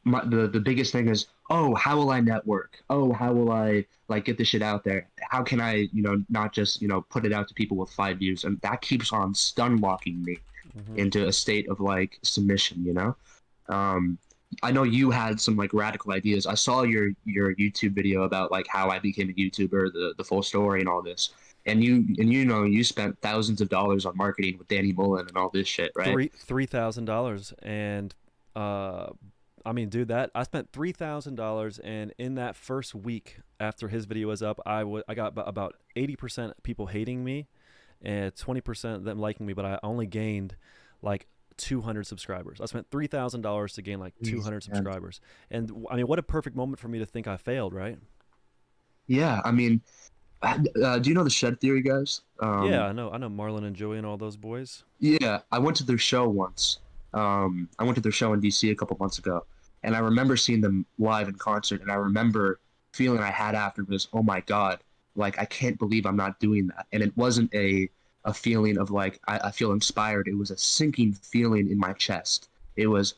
the biggest thing is, oh, how will I network? Oh, how will I like get this shit out there? How can I, not just, put it out to people with 5 views? And that keeps on stun locking me Mhm. into a state of like submission. Um, I know you had some like radical ideas. I saw your YouTube video about like how I became a YouTuber, the full story and all this. And you spent thousands of dollars on marketing with Danny Mullen and all this shit, right? $3,000, and uh, I mean, dude, that I spent $3,000, and in that first week after his video was up, I got about 80% people hating me, and 20% of them liking me, but I only gained like 200 subscribers. I spent $3,000 to gain like Jeez, 200 man. subscribers, and I mean, what a perfect moment for me to think I failed, right? Yeah, I mean, do you know the Shed Theory guys? Yeah, I know Marlon and Joey and all those boys. Yeah, I went to their show once. I went to their show in DC a couple months ago, and I remember seeing them live in concert, and I remember feeling I had after was, oh my God, like I can't believe I'm not doing that. And it wasn't a feeling of like I feel inspired. It was a sinking feeling in my chest. It was,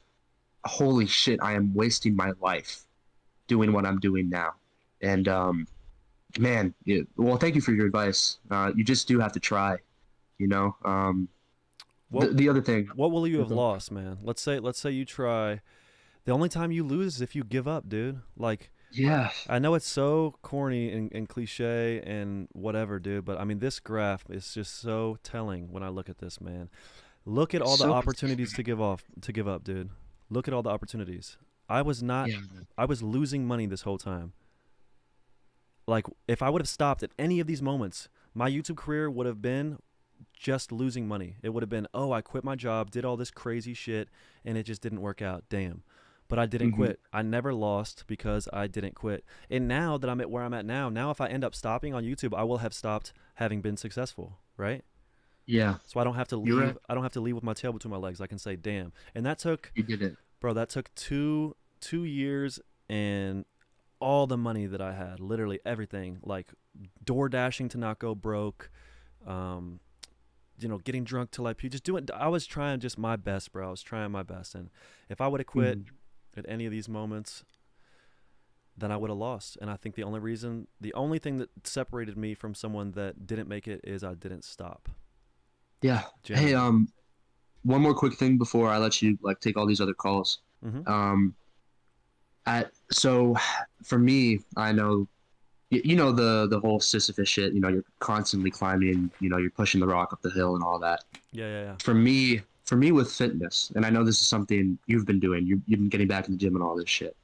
holy shit, I am wasting my life doing what I'm doing now. And man, well, thank you for your advice. You just do have to try, you know. What The other thing. what will you have lost, man? Let's say you try. The only time you lose is if you give up, dude. Like, Yeah, I know it's so corny and cliche and whatever, dude, but I mean, this graph is just so telling when I look at this, man. Look at all the so opportunities to give up, dude. Look at all the opportunities. I was not, yeah, I was losing money this whole time. Like, if I would have stopped at any of these moments, my YouTube career would have been just losing money. It would have been, oh, I quit my job, did all this crazy shit, and it just didn't work out. Damn. But I didn't hmm quit. I never lost because I didn't quit. And now that I'm at where I'm at now if I end up stopping on YouTube, I will have stopped having been successful, right? yeah. So I don't have to You're right. leave. I don't have to leave with my tail between my legs. I can say, "Damn." And that took, You did it. bro. That took two years and all the money that I had, literally everything, like door dashing to not go broke, um, getting drunk till I puke, just doing. I was trying just my best, bro. I was trying my best, and if I would have quit Mhm. at any of these moments, then I would have lost. And I think the only thing that separated me from someone that didn't make it is I didn't stop. Yeah. Hey, Genuinely. one more quick thing before I let you like take all these other calls. Mm-hmm. Um, so for me, I know you know the whole Sisyphus shit. You're constantly climbing. You're pushing the rock up the hill and all that. Yeah, yeah, yeah. For me with fitness, and I know this is something you've been doing. You've been getting back in the gym and all this shit.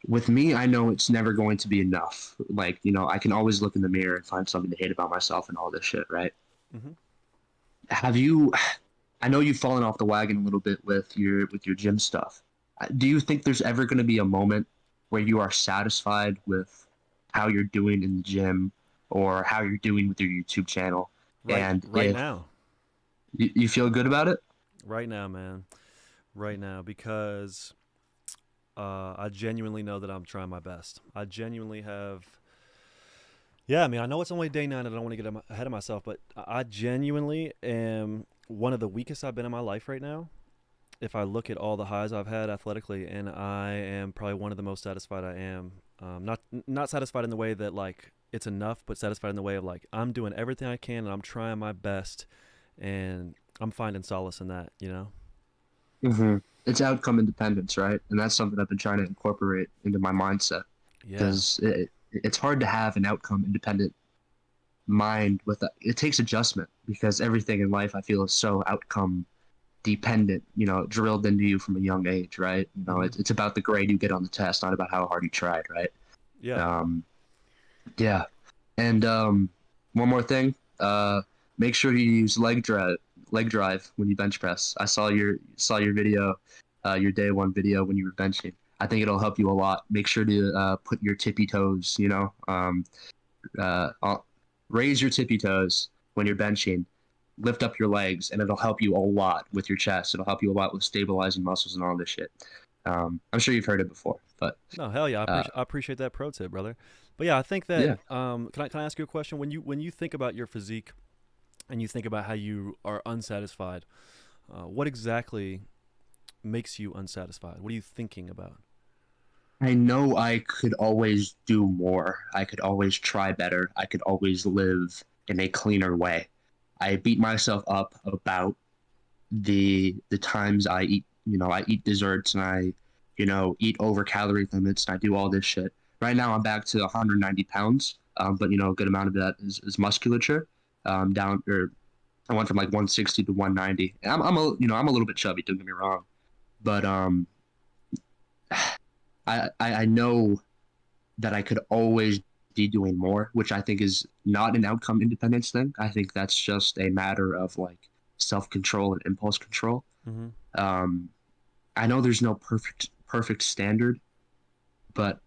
With me, I know it's never going to be enough. Like, I can always look in the mirror and find something to hate about myself and all this shit, right? Mm-hmm. Have you, I know you've fallen off the wagon a little bit with your gym stuff. Do you think there's ever going to be a moment where you are satisfied with how you're doing in the gym or how you're doing with your YouTube channel? Right, And right if now, you feel good about it? right now, man. right now because I genuinely know that I'm trying my best. I genuinely have. Yeah, I mean, I know it's only day nine, and I don't want to get ahead of myself, but I genuinely am one of the weakest I've been in my life right now. If I look at all the highs I've had athletically, and I am probably one of the most satisfied I am. Not satisfied in the way that like it's enough, but satisfied in the way of like I'm doing everything I can and I'm trying my best, and I'm finding solace in that. You know? Hmm. It's outcome independence, right? And that's something I've been trying to incorporate into my mindset Yeah. because it's hard to have an outcome independent mind with that. It takes adjustment because everything in life I feel is so outcome dependent, drilled into you from a young age, right? Mm-hmm. It's about the grade you get on the test, not about how hard you tried, right? Yeah. Um, yeah. And one more thing, make sure you use leg drive when you bench press. I saw your video, your day one video when you were benching. I think it'll help you a lot. Make sure to put your tippy toes, uh, uh, raise your tippy toes when you're benching, lift up your legs, and it'll help you a lot with your chest. It'll help you a lot with stabilizing muscles and all this shit. I'm sure you've heard it before, but No, hell yeah, uh, I appreciate that pro tip, brother. But yeah, I think that yeah. can I ask you a question? When you think about your physique and you think about how you are unsatisfied, what exactly makes you unsatisfied? What are you thinking about? I know I could always do more. I could always try better. I could always live in a cleaner way. I beat myself up about the times I eat, I eat desserts and I, eat over calorie limits and I do all this shit. Right now I'm back to 190 pounds, but a good amount of that is musculature. Down or I went from like 160 to 190. And I'm a little bit chubby. Don't get me wrong, but I know that I could always be doing more, which I think is not an outcome independence thing. I think that's just a matter of like self control and impulse control. Mm-hmm. Um, I know there's no perfect standard, but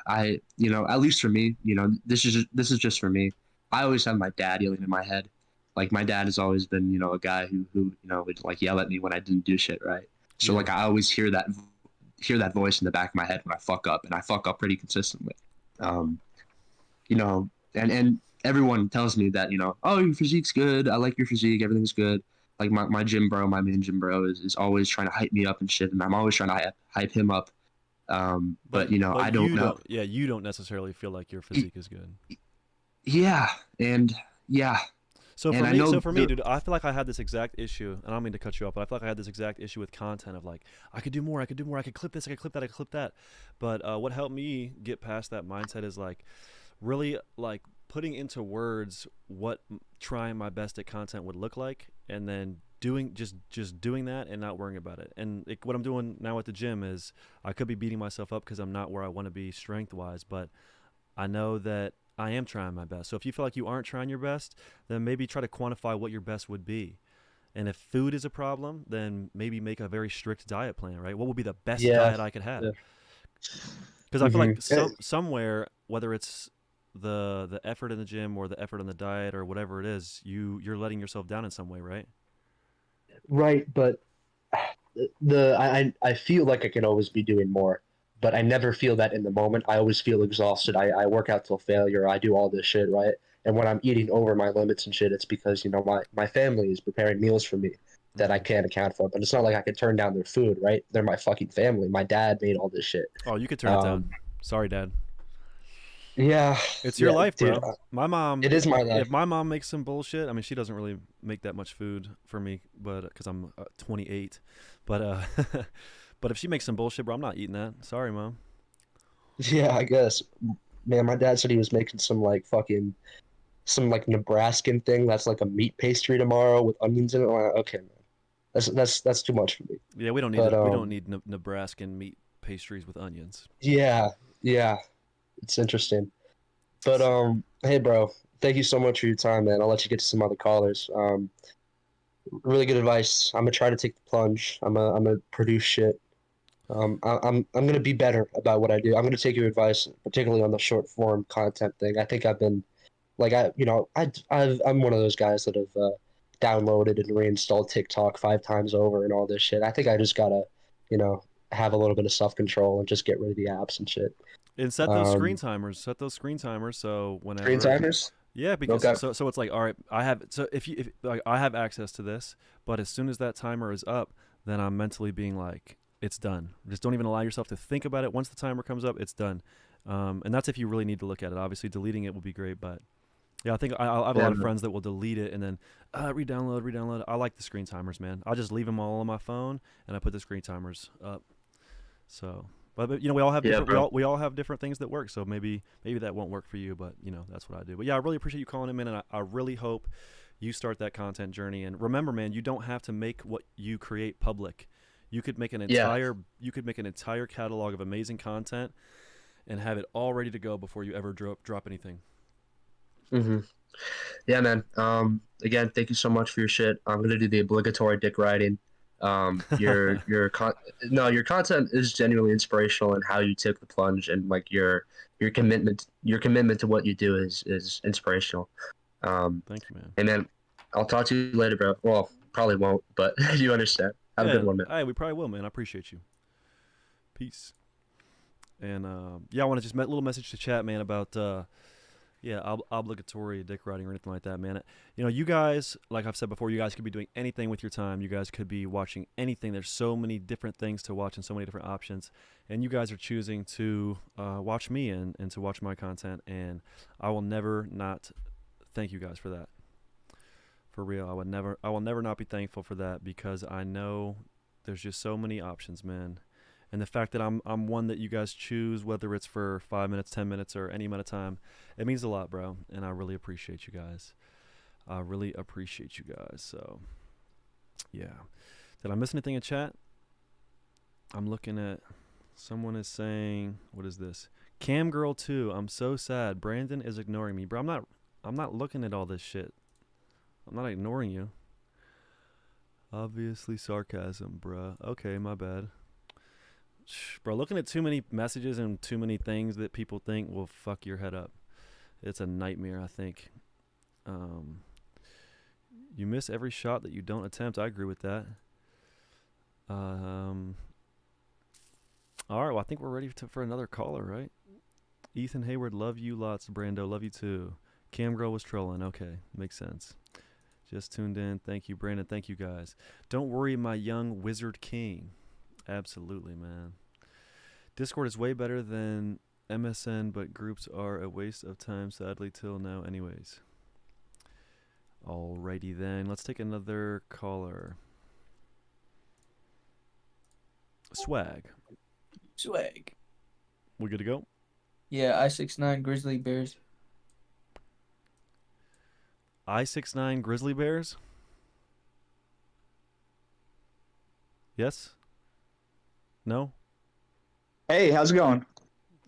at least for me, this is just for me. I always have my dad yelling in my head. Like my dad has always been, a guy who would like yell at me when I didn't do shit right. So Yeah. like I always hear that voice in the back of my head when I fuck up, and I fuck up pretty consistently. Um, and everyone tells me that, oh, your physique's good. I like your physique. Everything's good. Like my gym bro, my main gym bro is always trying to hype me up and shit. And I'm always trying to hype him up. But, But I don't you know. don't. Yeah, you don't necessarily feel like your physique is good. Yeah. And yeah. And I So know for me, dude, I feel like I had this exact issue, and I don't mean to cut you off, but I feel like I had this exact issue with content of like, I could do more, I could do more, I could clip this, I could clip that, I could clip that. But what helped me get past that mindset is like really like putting into words what trying my best at content would look like, and then just doing that and not worrying about it. And what I'm doing now at the gym is I could be beating myself up because I'm not where I want to be strength wise, but I know that I am trying my best. So if you feel like you aren't trying your best, then maybe try to quantify what your best would be. And if food is a problem, then maybe make a very strict diet plan, right? What would be the best Yeah. diet I could have? Yeah. Because I feel Hmm. like somewhere, whether it's the effort in the gym or the effort on the diet or whatever it is, you're letting yourself down in some way, right? Right, but I feel like I can always be doing more, but I never feel that in the moment. I always feel exhausted. I work out till failure. I do all this shit, right? And when I'm eating over my limits and shit, it's because, my family is preparing meals for me that I Mm-hmm. can't account for. But it's not like I could turn down their food, right? They're my fucking family. My dad made all this shit. Oh, you could turn it down. Um, Sorry, Dad. yeah, It's your yeah, life, dude, bro. My mom, it is my if life. my mom makes some bullshit, I mean, she doesn't really make that much food for me, but because I'm 28, but but if she makes some bullshit, bro, I'm not eating that. Sorry, mom. Yeah, I guess. Man, my dad said he was making some like Nebraskan thing that's like a meat pastry tomorrow with onions in it. I'm like, okay, man, that's too much for me. Yeah, we don't need But it. We don't need Nebraskan meat pastries with onions. yeah, yeah, it's interesting. But hey, bro, thank you so much for your time, man. I'll let you get to some other callers. Really good advice. I'm gonna try to take the plunge. I'm gonna produce shit. I'm gonna be better about what I do. I'm gonna take your advice, particularly on the short form content thing. I think I've been like I'm one of those guys that have downloaded and reinstalled TikTok 5 times over and all this shit. I think I just gotta you know, have a little bit of self-control and just get rid of the apps and shit. And set those screen Um, timers. Set those screen timers so Screen whenever. timers? Yeah, because Okay. so it's like, all right, I have, so if like I have access to this, but as soon as that timer is up, then I'm mentally being like, it's done. Just don't even allow yourself to think about it. Once the timer comes up, it's done. And that's if you really need to look at it. Obviously, deleting it will be great, but yeah, I think I have a Yeah, lot of man. friends that will delete it and then re-download. I like the screen timers, man. I just leave them all on my phone and I put the screen timers up. So, but you know, we all have Yeah, different bro. we all have different things that work. So maybe that won't work for you, but you know, that's what I do. But yeah, I really appreciate you calling in, man, and I really hope you start that content journey. And remember, man, you don't have to make what you create public. Yeah. You could make an entire catalog of amazing content and have it all ready to go before you ever drop anything. hmm Yeah, man. Again, thank you so much for your shit. I'm gonna do the obligatory dick riding. Your no, your content is genuinely inspirational, and how you took the plunge, and like your commitment to what you do is inspirational. Thank you, man. And then I'll talk to you later, bro. Well, probably won't, but you understand. Have a good Yeah, one, man. hey, we probably will, man. I appreciate you. Peace. And yeah, I want to just met a little message to chat, man, about yeah, obligatory dick riding or anything like that, man. You know, you guys, like I've said before, you guys could be doing anything with your time. You guys could be watching anything. There's so many different things to watch and so many different options. And you guys are choosing to watch me and to watch my content. And I will never not thank you guys for that. For real, I will never not be thankful for that because I know there's just so many options, man. And the fact that I'm one that you guys choose, whether it's for 5 minutes, 10 minutes, or any amount of time, it means a lot, bro. And I really appreciate you guys. I really appreciate you guys. So yeah. Did I miss anything in chat? I'm looking at someone is saying, what is this? Cam girl 2. I'm so sad. Brandon is ignoring me, bro. I'm not looking at all this shit. I'm not ignoring you. Obviously sarcasm, bruh. Okay, my bad. Bro, looking at too many messages and too many things that people think will fuck your head up. It's a nightmare, I think. Um, you miss every shot that you don't attempt. I agree with that. Um, all right, well, I think we're ready for another caller, right? Ethan Hayward, love you lots. Brando, love you too. Cam Girl was trolling. Okay, makes sense. Just tuned in. Thank you, Brandon. Thank you, guys. Don't worry, my young wizard king. Absolutely, man. Discord is way better than MSN, but groups are a waste of time, sadly, till now, anyways. Alrighty then. Let's take another caller. Swag. Swag. We good to go? Yeah, I-69 Grizzly Bears. I-69 Grizzly Bears? Yes? No? Hey, how's it going?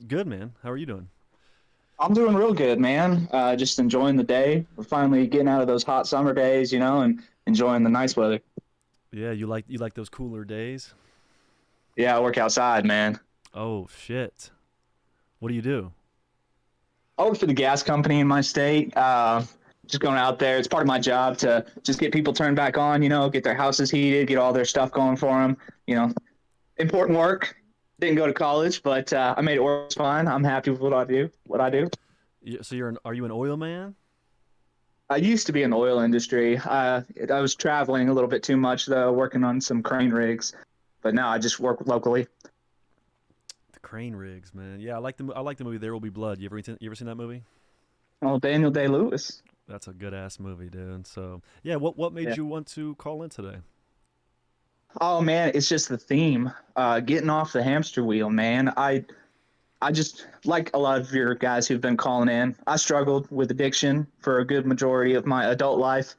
Good, man. How are you doing? I'm doing real good, man. Just enjoying the day. We're finally getting out of those hot summer days, and enjoying the nice weather. Yeah, you like those cooler days? Yeah, I work outside, man. Oh shit. What do you do? I work for the gas company in my state. Just going out there. It's part of my job to just get people turned back on, get their houses heated, get all their stuff going for them. Important work. Didn't go to college, but I made it work fine. I'm happy with what I do. So are you an oil man? I used to be in the oil industry. I was traveling a little bit too much, though, working on some crane rigs. But now I just work locally. The crane rigs, man. Yeah, I like the movie There Will Be Blood. You ever seen that movie? Oh, Daniel Day-Lewis. That's a good ass movie, dude. So yeah, what Yeah. made you want to call in today? Oh man, it's just the theme. Getting off the hamster wheel, man. I just like a lot of your guys who've been calling in. I struggled with addiction for a good majority of my adult life.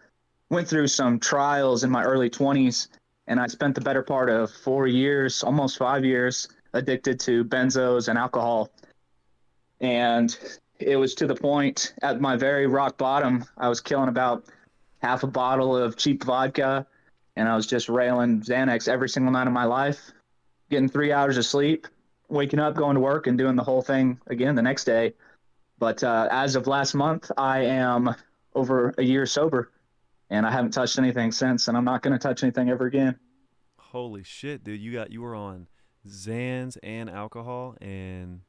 Went through some trials in my early 20s, and I spent the better part of 4 years, almost 5 years, addicted to benzos and alcohol. And it was to the point at my very rock bottom, I was killing about half a bottle of cheap vodka, and I was just railing Xanax every single night of my life, getting 3 hours of sleep, waking up, going to work, and doing the whole thing again the next day. But as of last month, I am over a year sober, and I haven't touched anything since, and I'm not going to touch anything ever again. Holy shit, dude! You were on Zans and alcohol, and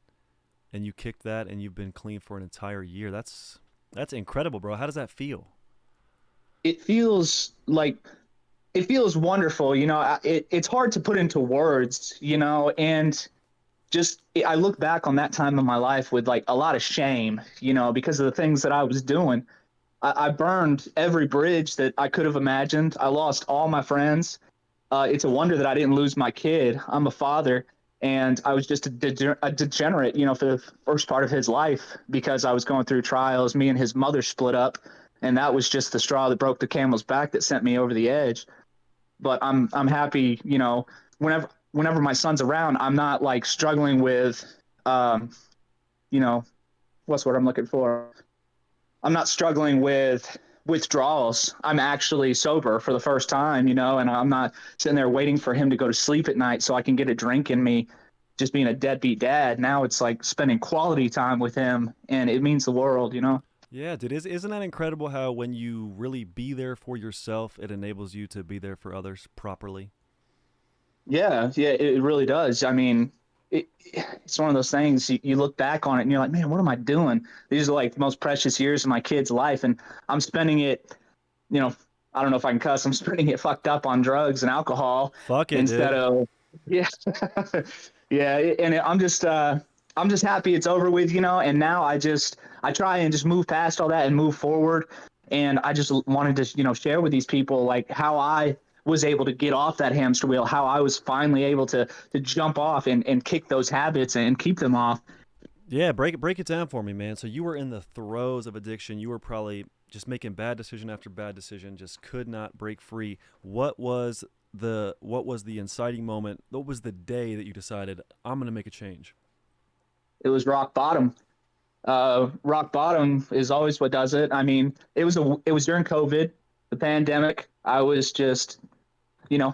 you kicked that, and you've been clean for an entire year. That's incredible, bro. How does that feel? It feels like it feels wonderful. It's hard to put into words, and just I look back on that time in my life with like a lot of shame, because of the things that I was doing. I burned every bridge that I could have imagined. I lost all my friends. It's a wonder that I didn't lose my kid. I'm a father, and I was just a degenerate, for the first part of his life because I was going through trials. Me and his mother split up, and that was just the straw that broke the camel's back that sent me over the edge. But I'm happy, whenever my son's around, I'm not like struggling with, you know, what's what I'm looking for. I'm not struggling with withdrawals. I'm actually sober for the first time, and I'm not sitting there waiting for him to go to sleep at night so I can get a drink in me, just being a deadbeat dad. Now it's like spending quality time with him, and it means the world. Yeah, dude, isn't that incredible how when you really be there for yourself, it enables you to be there for others properly? Yeah, yeah, it really does. I mean, it's one of those things you look back on it and you're like, man, what am I doing? These are like the most precious years of my kid's life, and I'm spending it, you know, I don't know if I can cuss. I'm spending it fucked up on drugs and alcohol Fuck it, instead dude. of, yeah, yeah. And I'm just happy it's over with, and now I try and just move past all that and move forward. And I just wanted to, share with these people like how I was able to get off that hamster wheel, how I was finally able to jump off and kick those habits and keep them off. Yeah, break it down for me, man. So you were in the throes of addiction. You were probably just making bad decision after bad decision, just could not break free. What was the inciting moment? What was the day that you decided I'm going to make a change? It was rock bottom. Rock bottom is always what does it. I mean, it was during COVID, the pandemic. I was just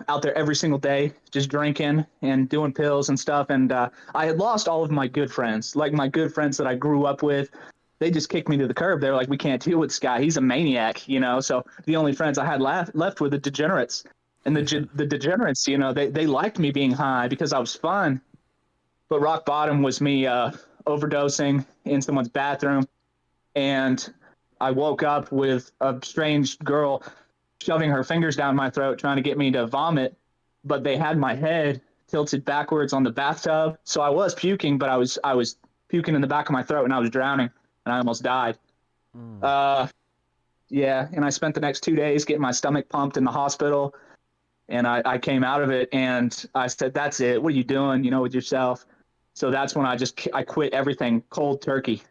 out there every single day, just drinking and doing pills and stuff. And I had lost all of my good friends, like my good friends that I grew up with. They just kicked me to the curb. They're like, we can't deal with this guy. He's a maniac. So the only friends I had left were the degenerates. And the degenerates, they liked me being high because I was fun. But rock bottom was me overdosing in someone's bathroom. And I woke up with a strange girl shoving her fingers down my throat, trying to get me to vomit. But they had my head tilted backwards on the bathtub. So I was puking, but I was puking in the back of my throat and I was drowning and I almost died. Mm. Yeah. And I spent the next 2 days getting my stomach pumped in the hospital. And I came out of it and I said, that's it. What are you doing, with yourself? So that's when I quit everything cold turkey,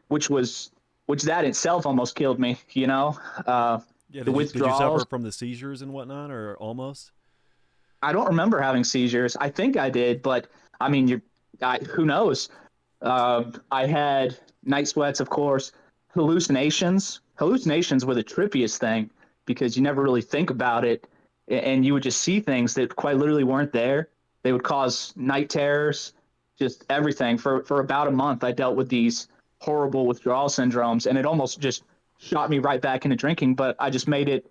which that itself almost killed me, Yeah, the did you suffer withdrawals. from the seizures and whatnot, or almost? I don't remember having seizures. I think I did, but I mean, who knows? I had night sweats, of course, hallucinations. Hallucinations were the trippiest thing because you never really think about it, and you would just see things that quite literally weren't there. They would cause night terrors, just everything. For about a month, I dealt with these horrible withdrawal syndromes, and it almost just shot me right back into drinking. But I just made it,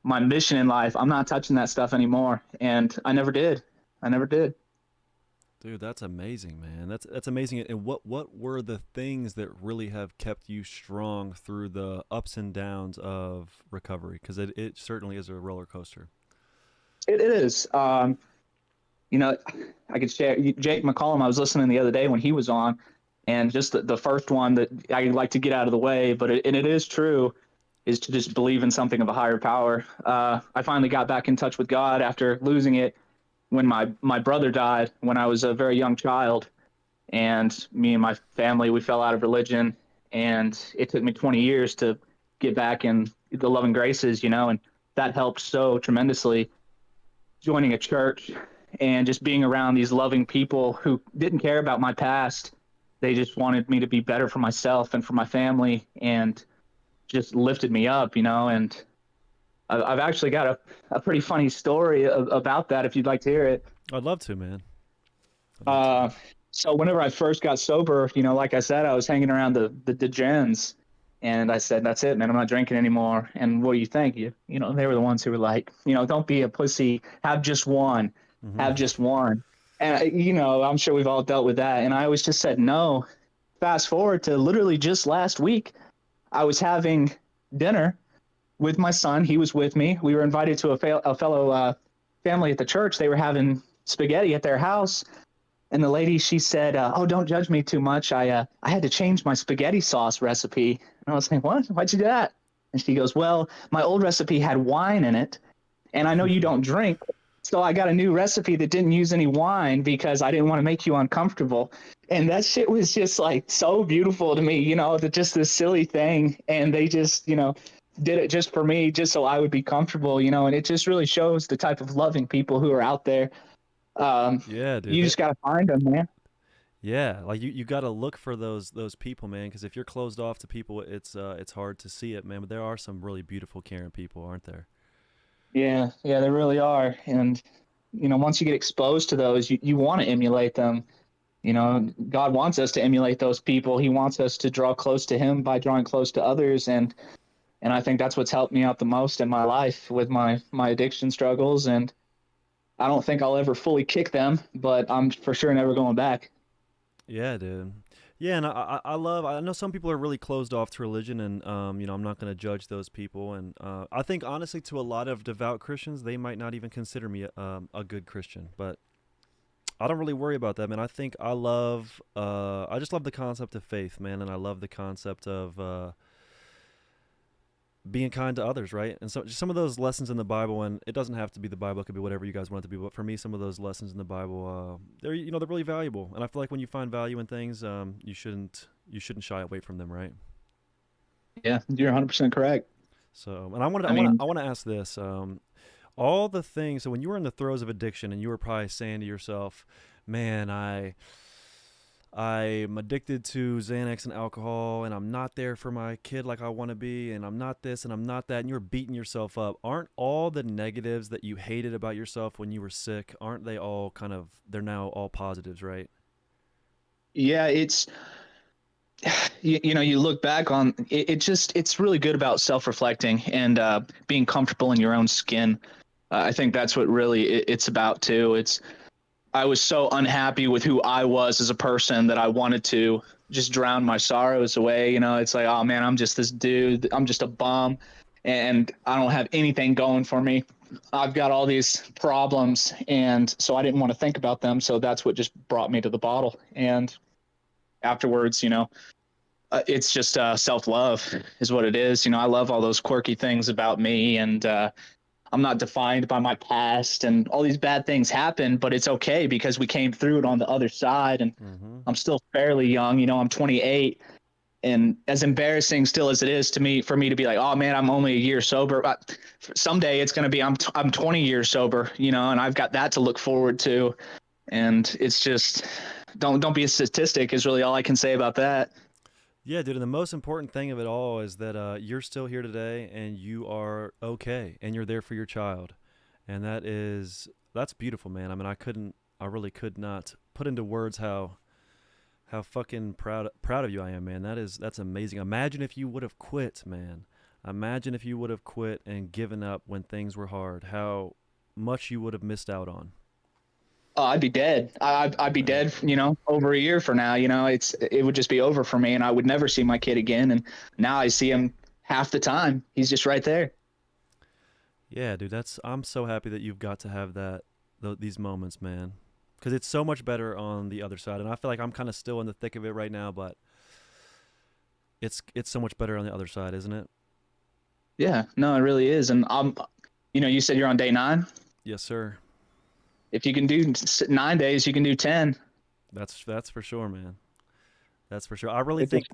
my mission in life. I'm not touching that stuff anymore, and I never did. I never did. Dude, that's amazing, man. That's amazing. And what were the things that really have kept you strong through the ups and downs of recovery? Because it certainly is a roller coaster. It is. I could share Jake McCollum. I was listening the other day when he was on, and just the first one that I like to get out of the way, but it is true, is to just believe in something of a higher power. I finally got back in touch with God after losing it when my brother died when I was a very young child, and me and my family, we fell out of religion, and it took me 20 years to get back in the loving graces, and that helped so tremendously. Joining a church and just being around these loving people who didn't care about my past. They just wanted me to be better for myself and for my family, and just lifted me up, and I've actually got a pretty funny story about that if you'd like to hear it. I'd love to, man. I'd love to. So whenever I first got sober, like I said, I was hanging around the degens, And I said, that's it, man. I'm not drinking anymore. And what do you think? They were the ones who were like, don't be a pussy. Have just one. Mm-hmm. Have just one. And, I'm sure we've all dealt with that. And I always just said no. Fast forward to literally just last week, I was having dinner with my son. He was with me. We were invited to a fellow family at the church. They were having spaghetti at their house. And the lady, she said, oh, don't judge me too much. I had to change my spaghetti sauce recipe. And I was like, what? Why'd you do that? And she goes, well, my old recipe had wine in it. And I know you don't drink. So I got a new recipe that didn't use any wine because I didn't want to make you uncomfortable. And that shit was just like so beautiful to me, just this silly thing. And they just, did it just for me, just so I would be comfortable, and it just really shows the type of loving people who are out there. Yeah, dude. You just got to find them, man. Yeah, like you got to look for those people, man. Because if you're closed off to people, it's hard to see it, man. But there are some really beautiful, caring people, aren't there? Yeah, they really are. And, once you get exposed to those, you want to emulate them. God wants us to emulate those people. He wants us to draw close to him by drawing close to others. And I think that's what's helped me out the most in my life with my addiction struggles. And I don't think I'll ever fully kick them, but I'm for sure never going back. Yeah, dude. Yeah, and I know some people are really closed off to religion, and I'm not going to judge those people. And I think honestly, to a lot of devout Christians, they might not even consider me a good Christian, but I don't really worry about that, man. I think I just love the concept of faith, man, and I love the concept of being kind to others, right? And so just some of those lessons in the Bible, and it doesn't have to be the Bible, it could be whatever you guys want it to be, but for me, some of those lessons in the Bible, they're really valuable. And I feel like when you find value in things, you shouldn't shy away from them, right? Yeah, you're 100% correct. So, and I want to ask this, all the things, so when you were in the throes of addiction and you were probably saying to yourself, man, I'm addicted to Xanax and alcohol, and I'm not there for my kid like I want to be, and I'm not this and I'm not that, and you're beating yourself up. Aren't all the negatives that you hated about yourself when you were sick, aren't they all they're now all positives, right? Yeah, it's, you look back on it, it's really good about self-reflecting and being comfortable in your own skin. I think that's what really it's about too. I was so unhappy with who I was as a person that I wanted to just drown my sorrows away. It's like, oh man, I'm just this dude. I'm just a bum and I don't have anything going for me. I've got all these problems. And so I didn't want to think about them. So that's what just brought me to the bottle. And afterwards, it's just self-love is what it is. I love all those quirky things about me, and I'm not defined by my past, and all these bad things happen, but it's okay because we came through it on the other side. And I'm still fairly young, I'm 28, and as embarrassing still as it is for me to be like, oh man, I'm only a year sober. Someday it's going to be, I'm 20 years sober, and I've got that to look forward to. And it's just, don't be a statistic is really all I can say about that. Yeah, dude, and the most important thing of it all is that you're still here today and you are okay and you're there for your child. And that's beautiful, man. I mean, I really could not put into words how fucking proud of you I am, man. That's amazing. Imagine if you would have quit, man. Imagine if you would have quit and given up when things were hard, how much you would have missed out on. Oh, I'd be dead. I'd be dead, over a year from now. It would just be over for me, and I would never see my kid again. And now I see him half the time. He's just right there. Yeah, dude, I'm so happy that you've got to have these moments, man, because it's so much better on the other side. And I feel like I'm kind of still in the thick of it right now, but it's so much better on the other side, isn't it? Yeah, no, it really is. And you said you're on day 9. Yes, sir. If you can do 9 days, you can do 10. That's for sure, man. That's for sure. I really think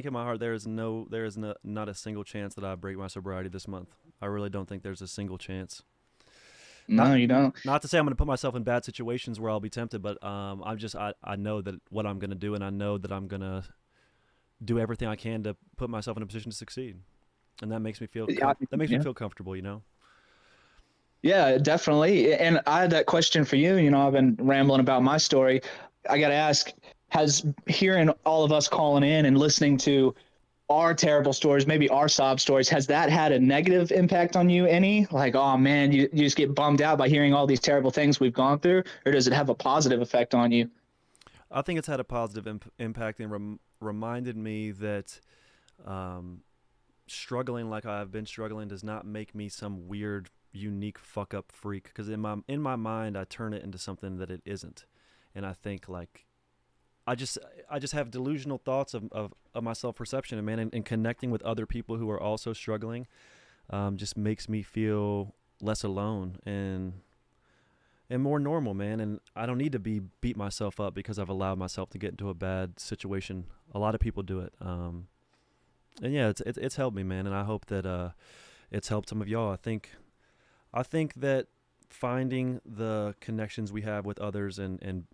in my heart there is not a single chance that I break my sobriety this month. I really don't think there's a single chance. No, you don't. Not to say I'm going to put myself in bad situations where I'll be tempted, but I know that what I'm going to do, and I know that I'm going to do everything I can to put myself in a position to succeed, and that makes me feel me feel comfortable, Yeah, definitely. And I had that question for you. I've been rambling about my story. I got to ask, has hearing all of us calling in and listening to our terrible stories, maybe our sob stories, has that had a negative impact on you any? Like, oh man, you just get bummed out by hearing all these terrible things we've gone through, or does it have a positive effect on you? I think it's had a positive impact and reminded me that um, struggling like I've been struggling does not make me some weird, unique fuck up freak. Because in my mind, I turn it into something that it isn't, and I think like I just have delusional thoughts of my self perception, and man, and connecting with other people who are also struggling, just makes me feel less alone and more normal, man. And I don't need to beat myself up because I've allowed myself to get into a bad situation. A lot of people do it, and yeah, it's helped me, man. And I hope that it's helped some of y'all. I think that finding the connections we have with others and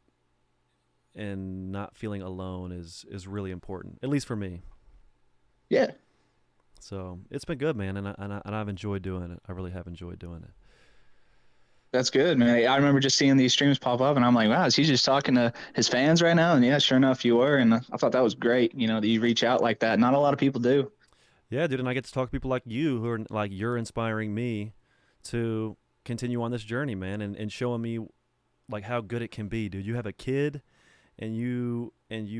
not feeling alone is really important, at least for me. Yeah, So it's been good, man, and I've enjoyed doing it. I really have enjoyed doing it. that's good, man. I remember just seeing these streams pop up, and I'm like, wow, is he just talking to his fans right now? And yeah, sure enough, you were, and I thought that was great. That you reach out like that. Not a lot of people do. Yeah, dude, and I get to talk to people like you who are like you're inspiring me to continue on this journey, man, and showing me like how good it can be, dude. You have a kid, and you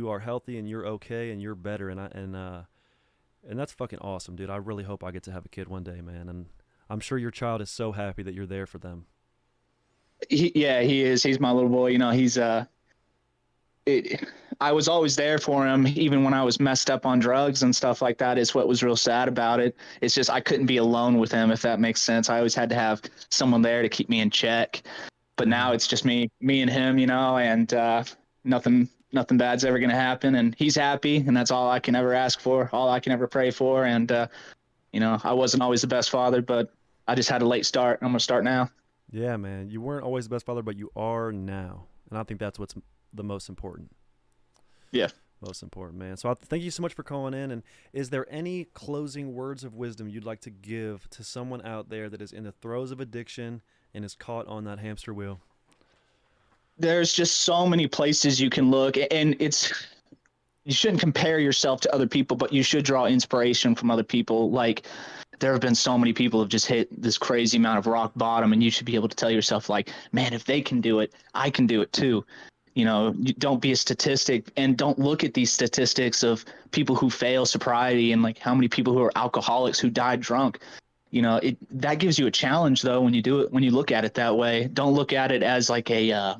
are healthy, and you're okay, and you're better, and that's fucking awesome, dude. I really hope I get to have a kid one day, man, and I'm sure your child is so happy that you're there for them. Yeah, he is. He's my little boy. He's it, I was always there for him, even when I was messed up on drugs and stuff like that. Is what was real sad about it. It's just I couldn't be alone with him, if that makes sense. I always had to have someone there to keep me in check. But now Mhm. it's just me and him, and nothing bad's ever gonna happen, and he's happy, and that's all I can ever ask for, all I can ever pray for. And I wasn't always the best father, but I just had a late start. I'm gonna start now. Yeah, man, you weren't always the best father, but you are now, and I think that's what's the most important. Yeah. Most important, man. So thank you so much for calling in. And is there any closing words of wisdom you'd like to give to someone out there that is in the throes of addiction and is caught on that hamster wheel? There's just so many places you can look, and you shouldn't compare yourself to other people, but you should draw inspiration from other people. Like, there have been so many people who have just hit this crazy amount of rock bottom, and you should be able to tell yourself, like, man, if they can do it, I can do it too. You don't be a statistic, and don't look at these statistics of people who fail sobriety and like how many people who are alcoholics who died drunk. That gives you a challenge though when you do it, when you look at it that way. Don't look at it as like a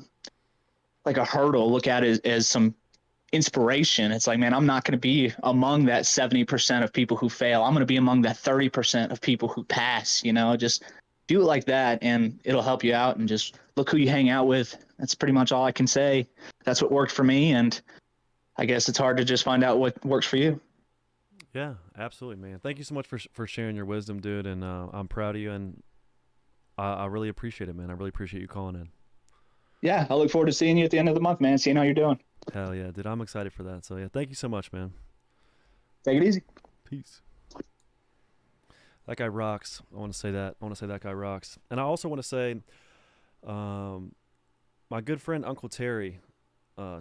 hurdle. Look at it as some inspiration. It's like, man, I'm not going to be among that 70% of people who fail. I'm going to be among that 30% of people who pass. Just do it like that, and it'll help you out. And just look who you hang out with. That's pretty much all I can say. That's what worked for me, and I guess it's hard to just find out what works for you. Yeah, absolutely, man. Thank you so much for sharing your wisdom, dude. And I'm proud of you, and I really appreciate it, man. I really appreciate you calling in. Yeah, I look forward to seeing you at the end of the month, man. Seeing how you're doing. Hell yeah, dude. I'm excited for that. So yeah, thank you so much, man. Take it easy. Peace. That guy rocks. I want to say that. I want to say that guy rocks. And I also want to say, my good friend Uncle Terry,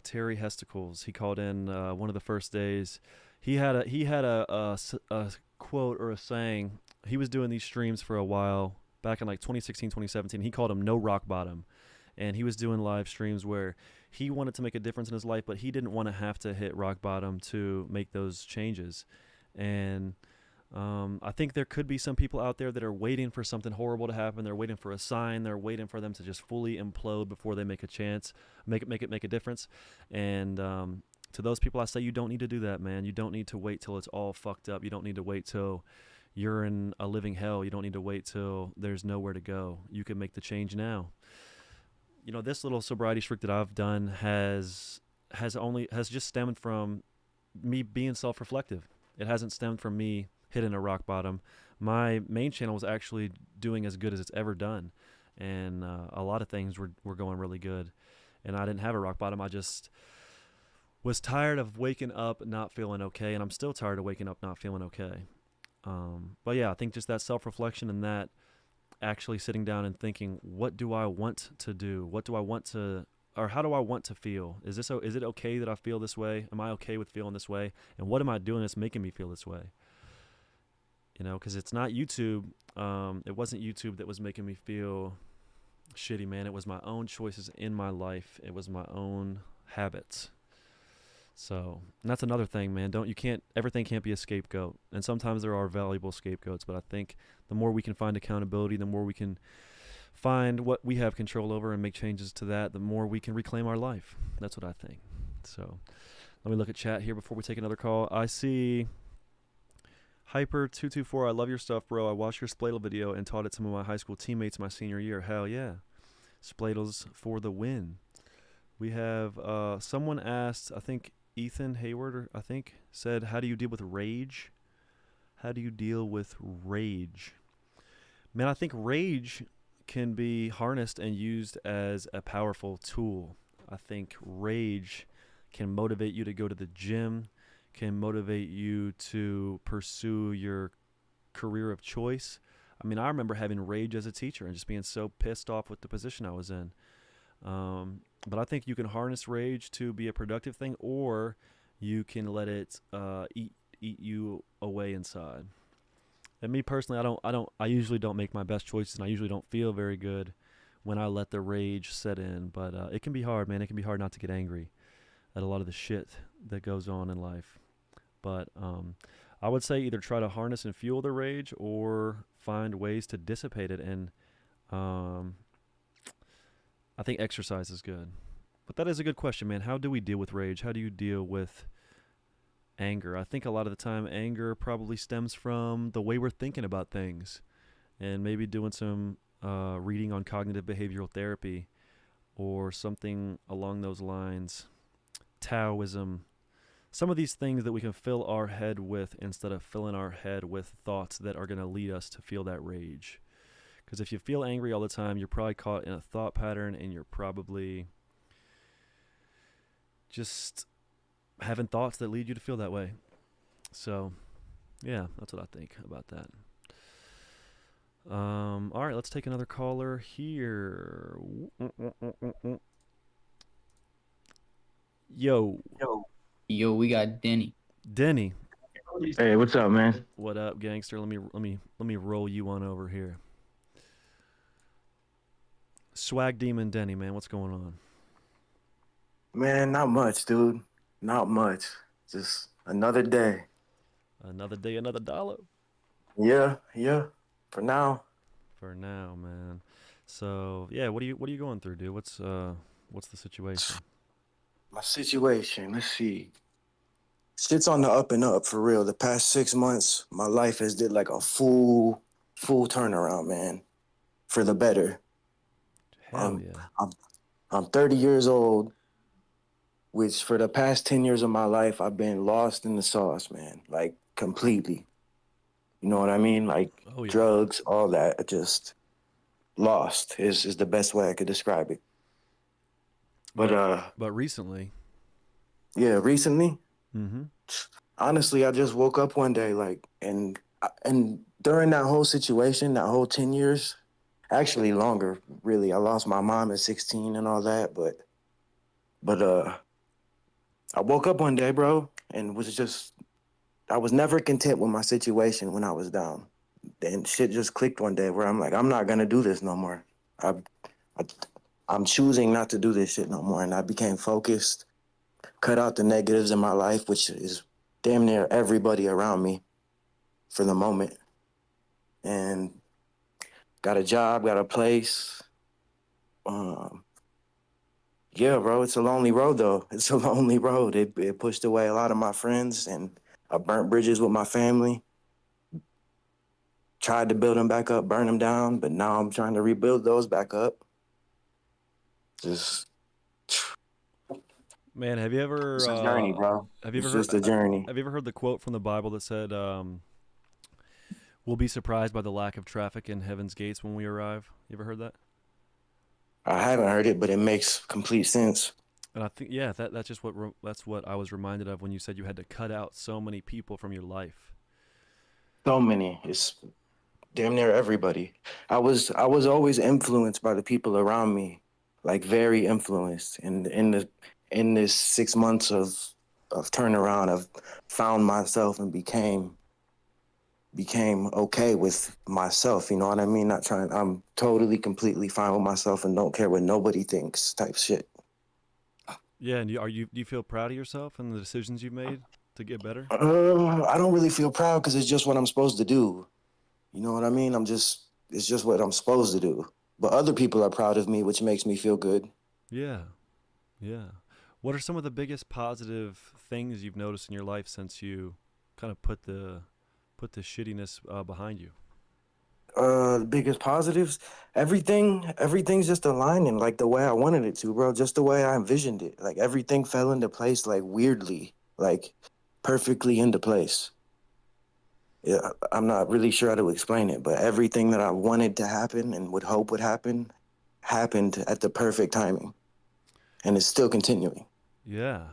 Terry Hesticles, he called in one of the first days. He had a quote or a saying. He was doing these streams for a while back in like 2016, 2017. He called them no rock bottom, and he was doing live streams where he wanted to make a difference in his life, but he didn't want to have to hit rock bottom to make those changes. And I think there could be some people out there that are waiting for something horrible to happen. They're waiting for a sign. They're waiting for them to just fully implode before they make a difference. And to those people, I say you don't need to do that, man. You don't need to wait till it's all fucked up. You don't need to wait till you're in a living hell. You don't need to wait till there's nowhere to go. You can make the change now. This little sobriety streak that I've done has just stemmed from me being self-reflective. It hasn't stemmed from me hitting a rock bottom. My main channel was actually doing as good as it's ever done, and a lot of things were going really good, and I didn't have a rock bottom. I just was tired of waking up not feeling okay, and I'm still tired of waking up not feeling okay. But yeah, I think just that self-reflection and that actually sitting down and thinking, what do I want to do? What do I want to or how do I want to feel? Is it okay that I feel this way? Am I okay with feeling this way? And what am I doing that's making me feel this way? You know, because it's not YouTube. It wasn't YouTube that was making me feel shitty, man. It was my own choices in my life. It was my own habits. So, and that's another thing, man. Everything can't be a scapegoat. And sometimes there are valuable scapegoats, but I think the more we can find accountability, the more we can find what we have control over and make changes to that, the more we can reclaim our life. That's what I think. So, let me look at chat here before we take another call. I see Hyper224, I love your stuff, bro. I watched your Spladle video and taught it to some of my high school teammates my senior year. Hell yeah. Spladles for the win. We have someone asked, I think Ethan Hayward, or I think, said, how do you deal with rage? How do you deal with rage? Man, I think rage can be harnessed and used as a powerful tool. I think rage can motivate you to go to the gym, can motivate you to pursue your career of choice. I mean, I remember having rage as a teacher and just being so pissed off with the position I was in. But I think you can harness rage to be a productive thing, or you can let it eat you away inside. And me personally, I usually don't make my best choices, and I usually don't feel very good when I let the rage set in. But it can be hard, man. It can be hard not to get angry at a lot of the shit that goes on in life. But I would say either try to harness and fuel the rage, or find ways to dissipate it. And I think exercise is good. But that is a good question, man. How do we deal with rage? How do you deal with anger? I think a lot of the time anger probably stems from the way we're thinking about things, and maybe doing some reading on cognitive behavioral therapy or something along those lines. Taoism. Some of these things that we can fill our head with instead of filling our head with thoughts that are going to lead us to feel that rage. Because if you feel angry all the time, you're probably caught in a thought pattern, and you're probably just having thoughts that lead you to feel that way. So, yeah, that's what I think about that. All right, let's take another caller here. Yo. Yo, we got Denny. Denny. Hey, what's up, man? What up, gangster? Let me roll you on over here. Swag Demon Denny, man, what's going on? Man, not much, dude. Not much. Just another day. Another day, another dollar. Yeah. For now. For now, man. So yeah, what are you going through, dude? What's the situation? My situation, let's see. Shit's on the up and up for real. The past 6 months, my life has did like a full turnaround, man. For the better. Hell yeah. I'm 30 years old, which for the past 10 years of my life, I've been lost in the sauce, man. Like completely. You know what I mean? Like Oh yeah. drugs, all that. Just lost is the best way I could describe it. But recently. yeah, recently, Mm-hmm. honestly, I just woke up one day, like, and during that whole situation, that whole 10 years, actually longer, really. I lost my mom at 16 and all that, but I woke up one day, bro, and I was never content with my situation when I was down. And shit just clicked one day where I'm like, I'm not gonna do this no more. I, I I'm choosing not to do this shit no more, and I became focused, cut out the negatives in my life, which is damn near everybody around me for the moment, and got a job, got a place. Yeah, bro, it's a lonely road though. It's a lonely road. It pushed away a lot of my friends, and I burnt bridges with my family. Tried to build them back up, burn them down, but now I'm trying to rebuild those back up. Just Man, have you ever it's a journey, bro. have you It's ever heard just a journey. have you ever heard the quote from the Bible that said, we'll be surprised by the lack of traffic in heaven's gates when we arrive? You ever heard that? I haven't heard it, but it makes complete sense. And I think, yeah, that's just that's what I was reminded of when you said you had to cut out so many people from your life. So many. It's damn near everybody. I was always influenced by the people around me. like very influenced. And in this 6 months of turnaround, I've found myself and became okay with myself. You know what I mean? Not trying. I'm totally, completely fine with myself and don't care what nobody thinks. Type shit. Yeah, and do you feel proud of yourself and the decisions you've made to get better? I don't really feel proud because it's just what I'm supposed to do. You know what I mean? It's just what I'm supposed to do. But other people are proud of me, which makes me feel good. Yeah, yeah. What are some of the biggest positive things you've noticed in your life since you kind of put the shittiness behind you? The biggest positives, everything's just aligning like the way I wanted it to, bro. Just the way I envisioned it. Like everything fell into place, like weirdly, like perfectly into place. Yeah, I'm not really sure how to explain it, but everything that I wanted to happen and would hope would happen happened at the perfect timing, and it's still continuing. Yeah.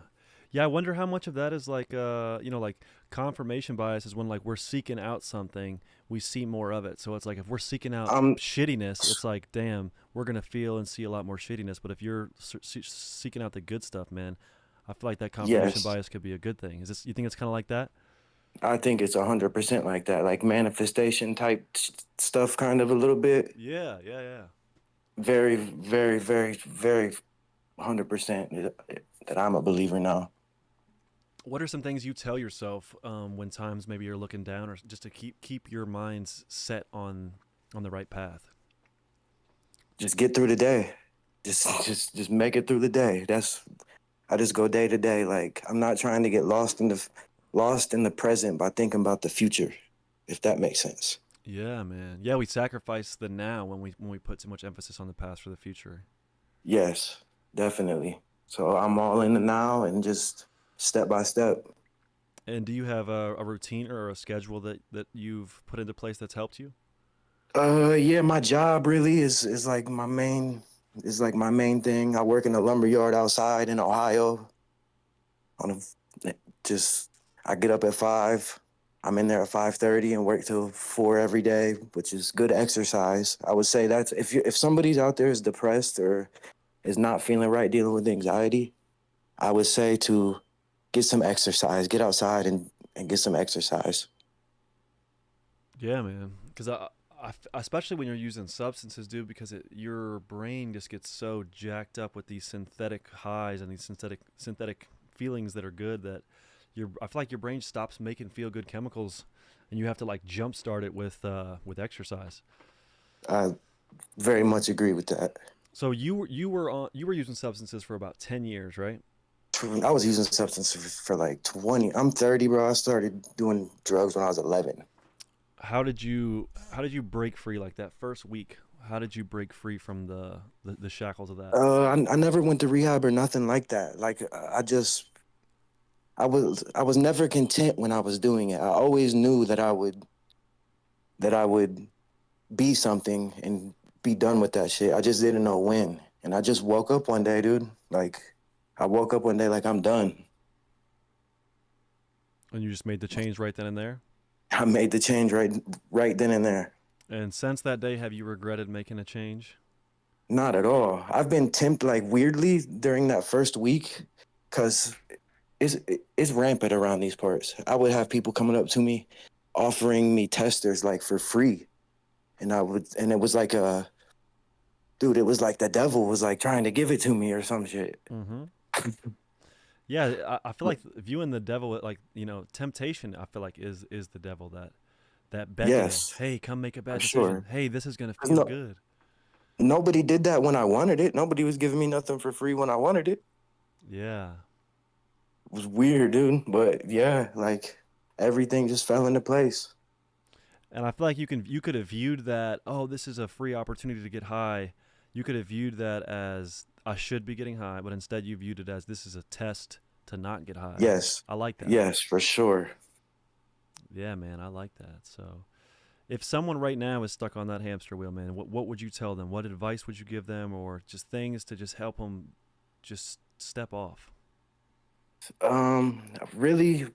Yeah, I wonder how much of that is like like confirmation bias is when like we're seeking out something, we see more of it. So it's like if we're seeking out Um, shittiness, it's like damn, we're going to feel and see a lot more shittiness, but if you're seeking out the good stuff, man, I feel like that confirmation yes, bias could be a good thing. Is this you think it's kind of like that? I think it's 100% like that, like manifestation type stuff, kind of a little bit. Yeah, yeah, yeah. Very, very, very, very 100% that I'm a believer now. What are some things you tell yourself when times maybe you're looking down, or just to keep your minds set on the right path? Just get through the day. Just make it through the day. That's I just go day to day. Like I'm not trying to get lost in the present by thinking about the future, if that makes sense. Yeah, man. Yeah, we sacrifice the now when we put too much emphasis on the past for the future. Yes, definitely. So I'm all in the now and just step by step. And do you have a routine or a schedule that you've put into place that's helped you? Yeah, my job really is like my main thing. I work in a lumber yard outside in Ohio on a just I get up at 5. I'm in there at 5:30 and work till 4 every day, which is good exercise. I would say that's if somebody's out there is depressed or is not feeling right dealing with anxiety, I would say to get some exercise, get outside and get some exercise. Yeah, man. Because especially when you're using substances, dude, because your brain just gets so jacked up with these synthetic highs and these synthetic feelings that are good that I feel like your brain stops making feel good chemicals, and you have to like jumpstart it with exercise. I very much agree with that. So you were using substances for about 10 years, right? I was using substances for like 20. I'm 30, bro. I started doing drugs when I was 11. How did you break free like that first week? How did you break free from the shackles of that? I never went to rehab or nothing like that. Like I was never content when I was doing it. I always knew that I would be something and be done with that shit. I just didn't know when. And I just woke up one day, dude. Like I woke up one day like I'm done. And you just made the change right then and there? I made the change right then and there. And since that day, have you regretted making a change? Not at all. I've been tempted like weirdly during that first week because it's rampant around these parts. I would have people coming up to me offering me testers like for free. And it was like dude, it was like the devil was like trying to give it to me or some shit. Mm-hmm. Yeah, I feel like viewing the devil like temptation. I feel like is the devil that beckoning. Yes, Hey, come make a for bad decision. sure. Hey, this is gonna 'Cause feel good. nobody did that when I wanted it. Nobody was giving me nothing for free when I wanted it. Yeah, It was weird, dude. But yeah, like everything just fell into place. and I feel like you could have viewed that. Oh, this is a free opportunity to get high. You could have viewed that as I should be getting high, but instead you viewed it as this is a test to not get high. Yes, I like that. yes, for sure. Yeah, man, I like that. So, if someone right now is stuck on that hamster wheel, man, what would you tell them? What advice would you give them, or just things to just help them just step off? Really,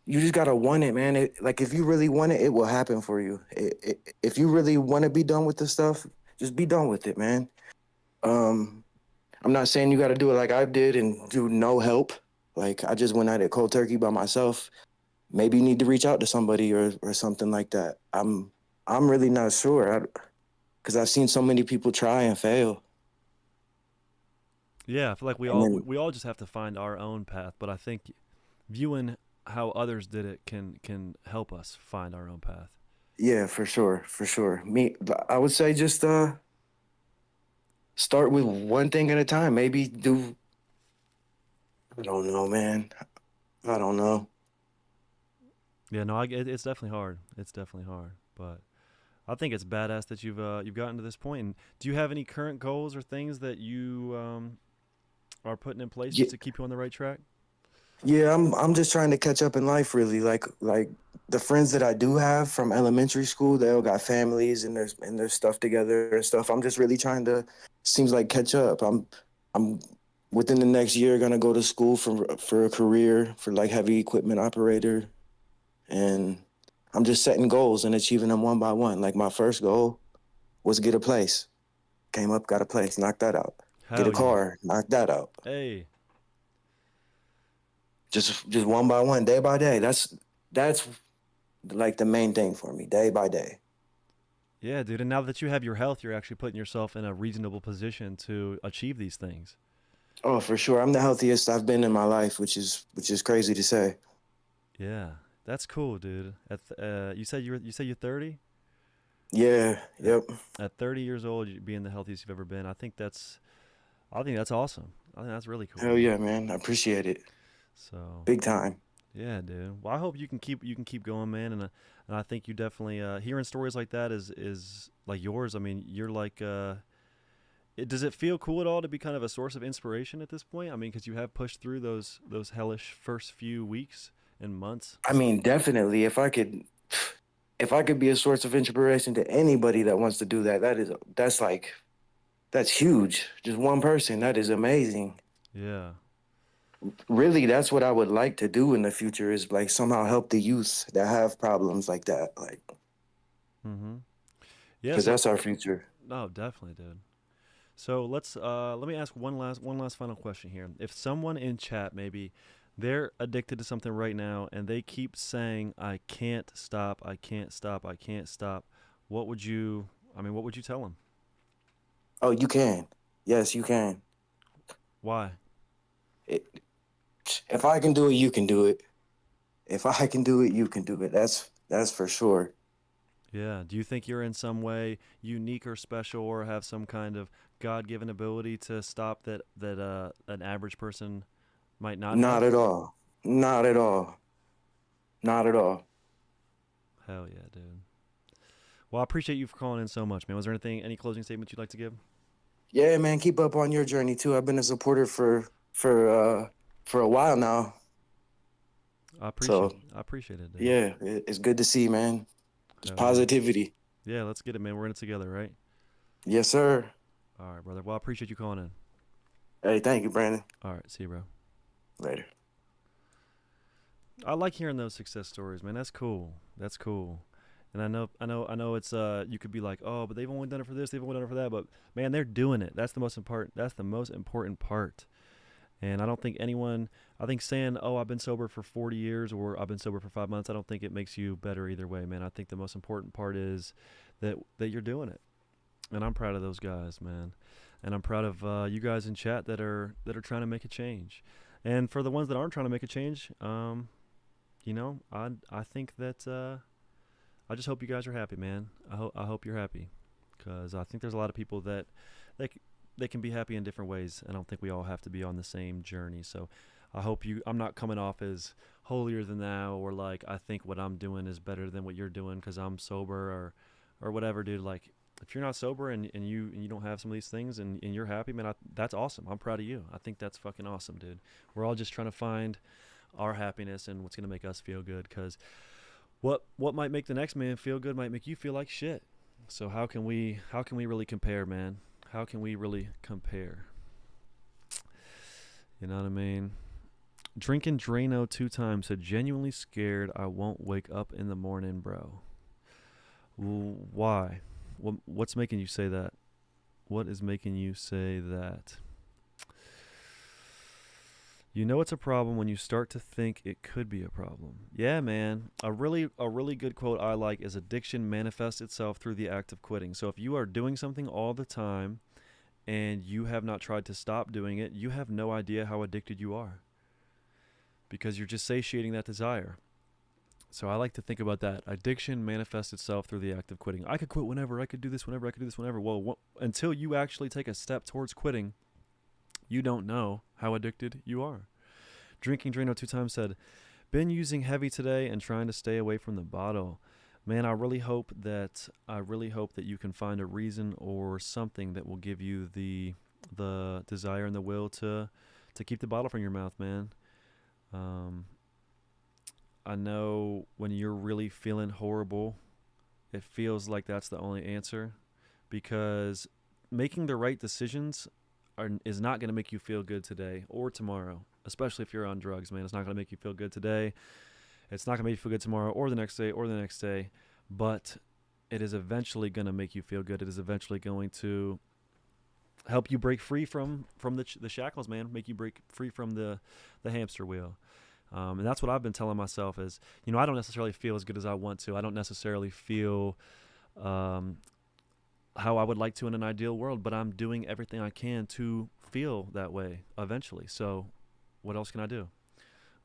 you just gotta want it, man. Like if you really want it, it will happen for you. If you really want to be done with the stuff, just be done with it, man. Um, I'm not saying you got to do it like I did and do no help. Like I just went at it cold turkey by myself. Maybe you need to reach out to somebody or something like that. I'm really not sure because I've seen so many people try and fail. Yeah, I feel like we And all then we all just have to find our own path. But I think viewing how others did it can help us find our own path. yeah, for sure, for sure. I would say just start with one thing at a time. Maybe do I don't know, man. I don't know. Yeah, no, it's definitely hard. It's definitely hard, but I think it's badass that you've gotten to this point. And do you have any current goals or things that you are putting in place Yeah, just to keep you on the right track? yeah, I'm just trying to catch up in life really. Like the friends that I do have from elementary school, they all got families and their stuff together and stuff. I'm just really trying to seems like catch up. I'm within the next year gonna go to school for a career for like heavy equipment operator, and I'm just setting goals and achieving them one by one. Like my first goal was get a place. Came up, got a place, knocked that out. Get a Hell yeah. car, knocked that out. Hey, Just one by one, day by day. That's like the main thing for me, day by day. yeah, dude. And now that you have your health, you're actually putting yourself in a reasonable position to achieve these things. Oh, for sure. I'm the healthiest I've been in my life, which is crazy to say. Yeah, that's cool, dude. You said you're 30. Yeah, At, yep. at 30 years old, you being the healthiest you've ever been. I think that's awesome. I think that's really cool, Hell man. yeah, man. I appreciate it. So Big time. yeah, dude. Well, I hope you can keep going, man. And I think you definitely hearing stories like that is like yours. I mean, you're like does it feel cool at all to be kind of a source of inspiration at this point? I mean, because you have pushed through those hellish first few weeks and months. I mean, definitely if I could be a source of inspiration to anybody that wants to do that, that's huge. Just one person, that is amazing. Yeah. Really, that's what I would like to do in the future is like somehow help the youth that have problems like that. Like, Mm-hmm. Yeah. because So that's our future. no, definitely, dude. So let me ask one last final question here. If someone in chat maybe they're addicted to something right now and they keep saying I can't stop, I can't stop, I can't stop, what would you tell them? Oh, you can. Yes, you can. Why? It, if I can do it, you can do it. If I can do it, you can do it. That's for sure. Yeah. Do you think you're in some way unique or special or have some kind of God-given ability to stop that an average person might not Not have? at all. Not at all. Not at all. Hell yeah, dude. Well, I appreciate you for calling in so much, man. Was there any closing statements you'd like to give? Yeah, man, keep up on your journey too. I've been a supporter for a while now. So I appreciate it, dude. yeah, it's good to see, man. It's Hell yeah. positivity. Yeah, let's get it, man. We're in it together, right? Yes, sir. All right, brother. Well, I appreciate you calling in. Hey, thank you, Brandon. All right, see you, bro. Later. I like hearing those success stories, man. That's cool. That's cool. And I know. It's you could be like, oh, but they've only done it for this, they've only done it for that. But man, they're doing it. That's the most important. That's the most important part. And I don't think anyone. I think saying, oh, I've been sober for 40 years or I've been sober for 5 months. I don't think it makes you better either way, man. I think the most important part is that you're doing it. And I'm proud of those guys, man. And I'm proud of you guys in chat that are trying to make a change. And for the ones that aren't trying to make a change, I think that I just hope you guys are happy, man. I hope you're happy, because I think there's a lot of people that they they can be happy in different ways. And I don't think we all have to be on the same journey. So I hope I'm not coming off as holier than thou or like I think what I'm doing is better than what you're doing because I'm sober or whatever, dude. Like if you're not sober and you don't have some of these things and you're happy, man, that's awesome. I'm proud of you. I think that's fucking awesome, dude. We're all just trying to find our happiness and what's gonna make us feel good, because what might make the next man feel good might make you feel like shit. So how can we really compare, man? How can we really compare? You know what I mean? Drinking Drano 2 times, so genuinely scared I won't wake up in the morning, bro. Why? What's making you say that? What is making you say that? You know it's a problem when you start to think it could be a problem. Yeah, man. A really good quote I like is addiction manifests itself through the act of quitting. So if you are doing something all the time and you have not tried to stop doing it, you have no idea how addicted you are, because you're just satiating that desire. So I like to think about that. Addiction manifests itself through the act of quitting. I could quit whenever. I could do this whenever. I could do this whenever. Well, until you actually take a step towards quitting, you don't know how addicted you are. Drinking Drano 2 times said, been using heavy today and trying to stay away from the bottle. Man, I really hope that you can find a reason or something that will give you the desire and the will to keep the bottle from your mouth, man. I know when you're really feeling horrible, it feels like that's the only answer, because making the right decisions is not going to make you feel good today or tomorrow, especially if you're on drugs, man. It's not going to make you feel good today. It's not going to make you feel good tomorrow or the next day or the next day, but it is eventually going to make you feel good. It is eventually going to help you break free from the shackles, man, make you break free from the hamster wheel. And that's what I've been telling myself is, I don't necessarily feel as good as I want to. I don't necessarily feel how I would like to in an ideal world, but I'm doing everything I can to feel that way eventually. So what else can I do?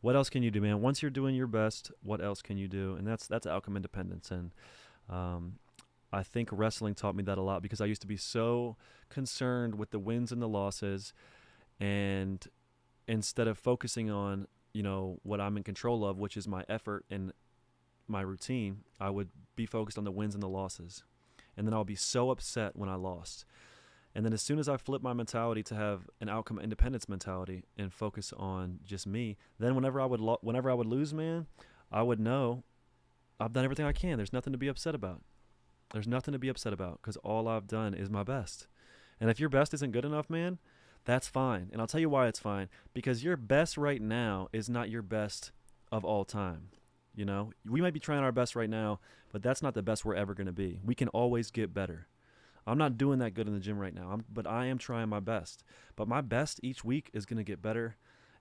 What else can you do, man? Once you're doing your best, what else can you do? And that's outcome independence. And I think wrestling taught me that a lot, because I used to be so concerned with the wins and the losses, and instead of focusing on what I'm in control of, which is my effort and my routine, I would be focused on the wins and the losses. And then I'll be so upset when I lost. And then as soon as I flip my mentality to have an outcome independence mentality and focus on just me, then whenever I would lose, man, I would know I've done everything I can. There's nothing to be upset about. There's nothing to be upset about, because all I've done is my best. And if your best isn't good enough, man, that's fine. And I'll tell you why it's fine. Because your best right now is not your best of all time. We might be trying our best right now, but that's not the best we're ever going to be. We can always get better. I'm not doing that good in the gym right now, but I am trying my best. But my best each week is going to get better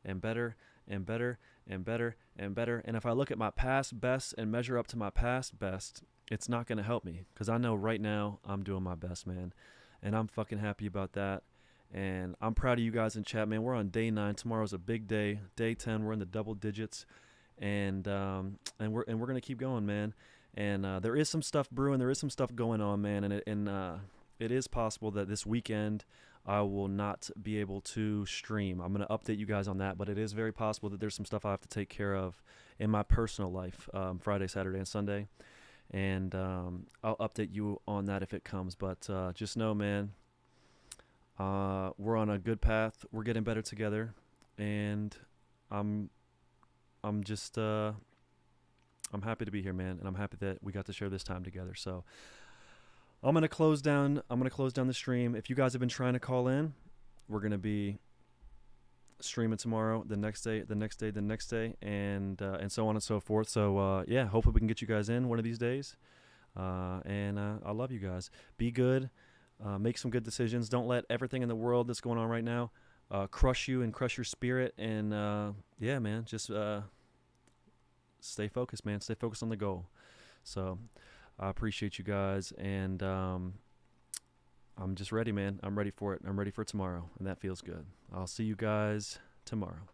and better and better and better and better. And if I look at my past best and measure up to my past best, it's not going to help me, because I know right now I'm doing my best, man. And I'm fucking happy about that. And I'm proud of you guys in chat, man. We're on day 9. Tomorrow's a big day. Day 10, we're in the double digits. And we're gonna keep going, man. And there is some stuff brewing. There is some stuff going on, man. And it is possible that this weekend I will not be able to stream. I'm gonna update you guys on that, but it is very possible that there's some stuff I have to take care of in my personal life, Friday, Saturday, and Sunday. And I'll update you on that if it comes. But just know, man, we're on a good path. We're getting better together, and I'm just I'm happy to be here, man, and I'm happy that we got to share this time together. So I'm gonna close down the stream. If you guys have been trying to call in, we're gonna be streaming tomorrow, the next day, and so on and so forth. So yeah, hopefully we can get you guys in one of these days. And I love you guys. Be good. Make some good decisions. Don't let everything in the world that's going on right now crush you and crush your spirit. And yeah, man, just stay focused, man. Stay focused on the goal. So I appreciate you guys, and I'm just ready, man. I'm ready for it. I'm ready for tomorrow, and that feels good. I'll see you guys tomorrow.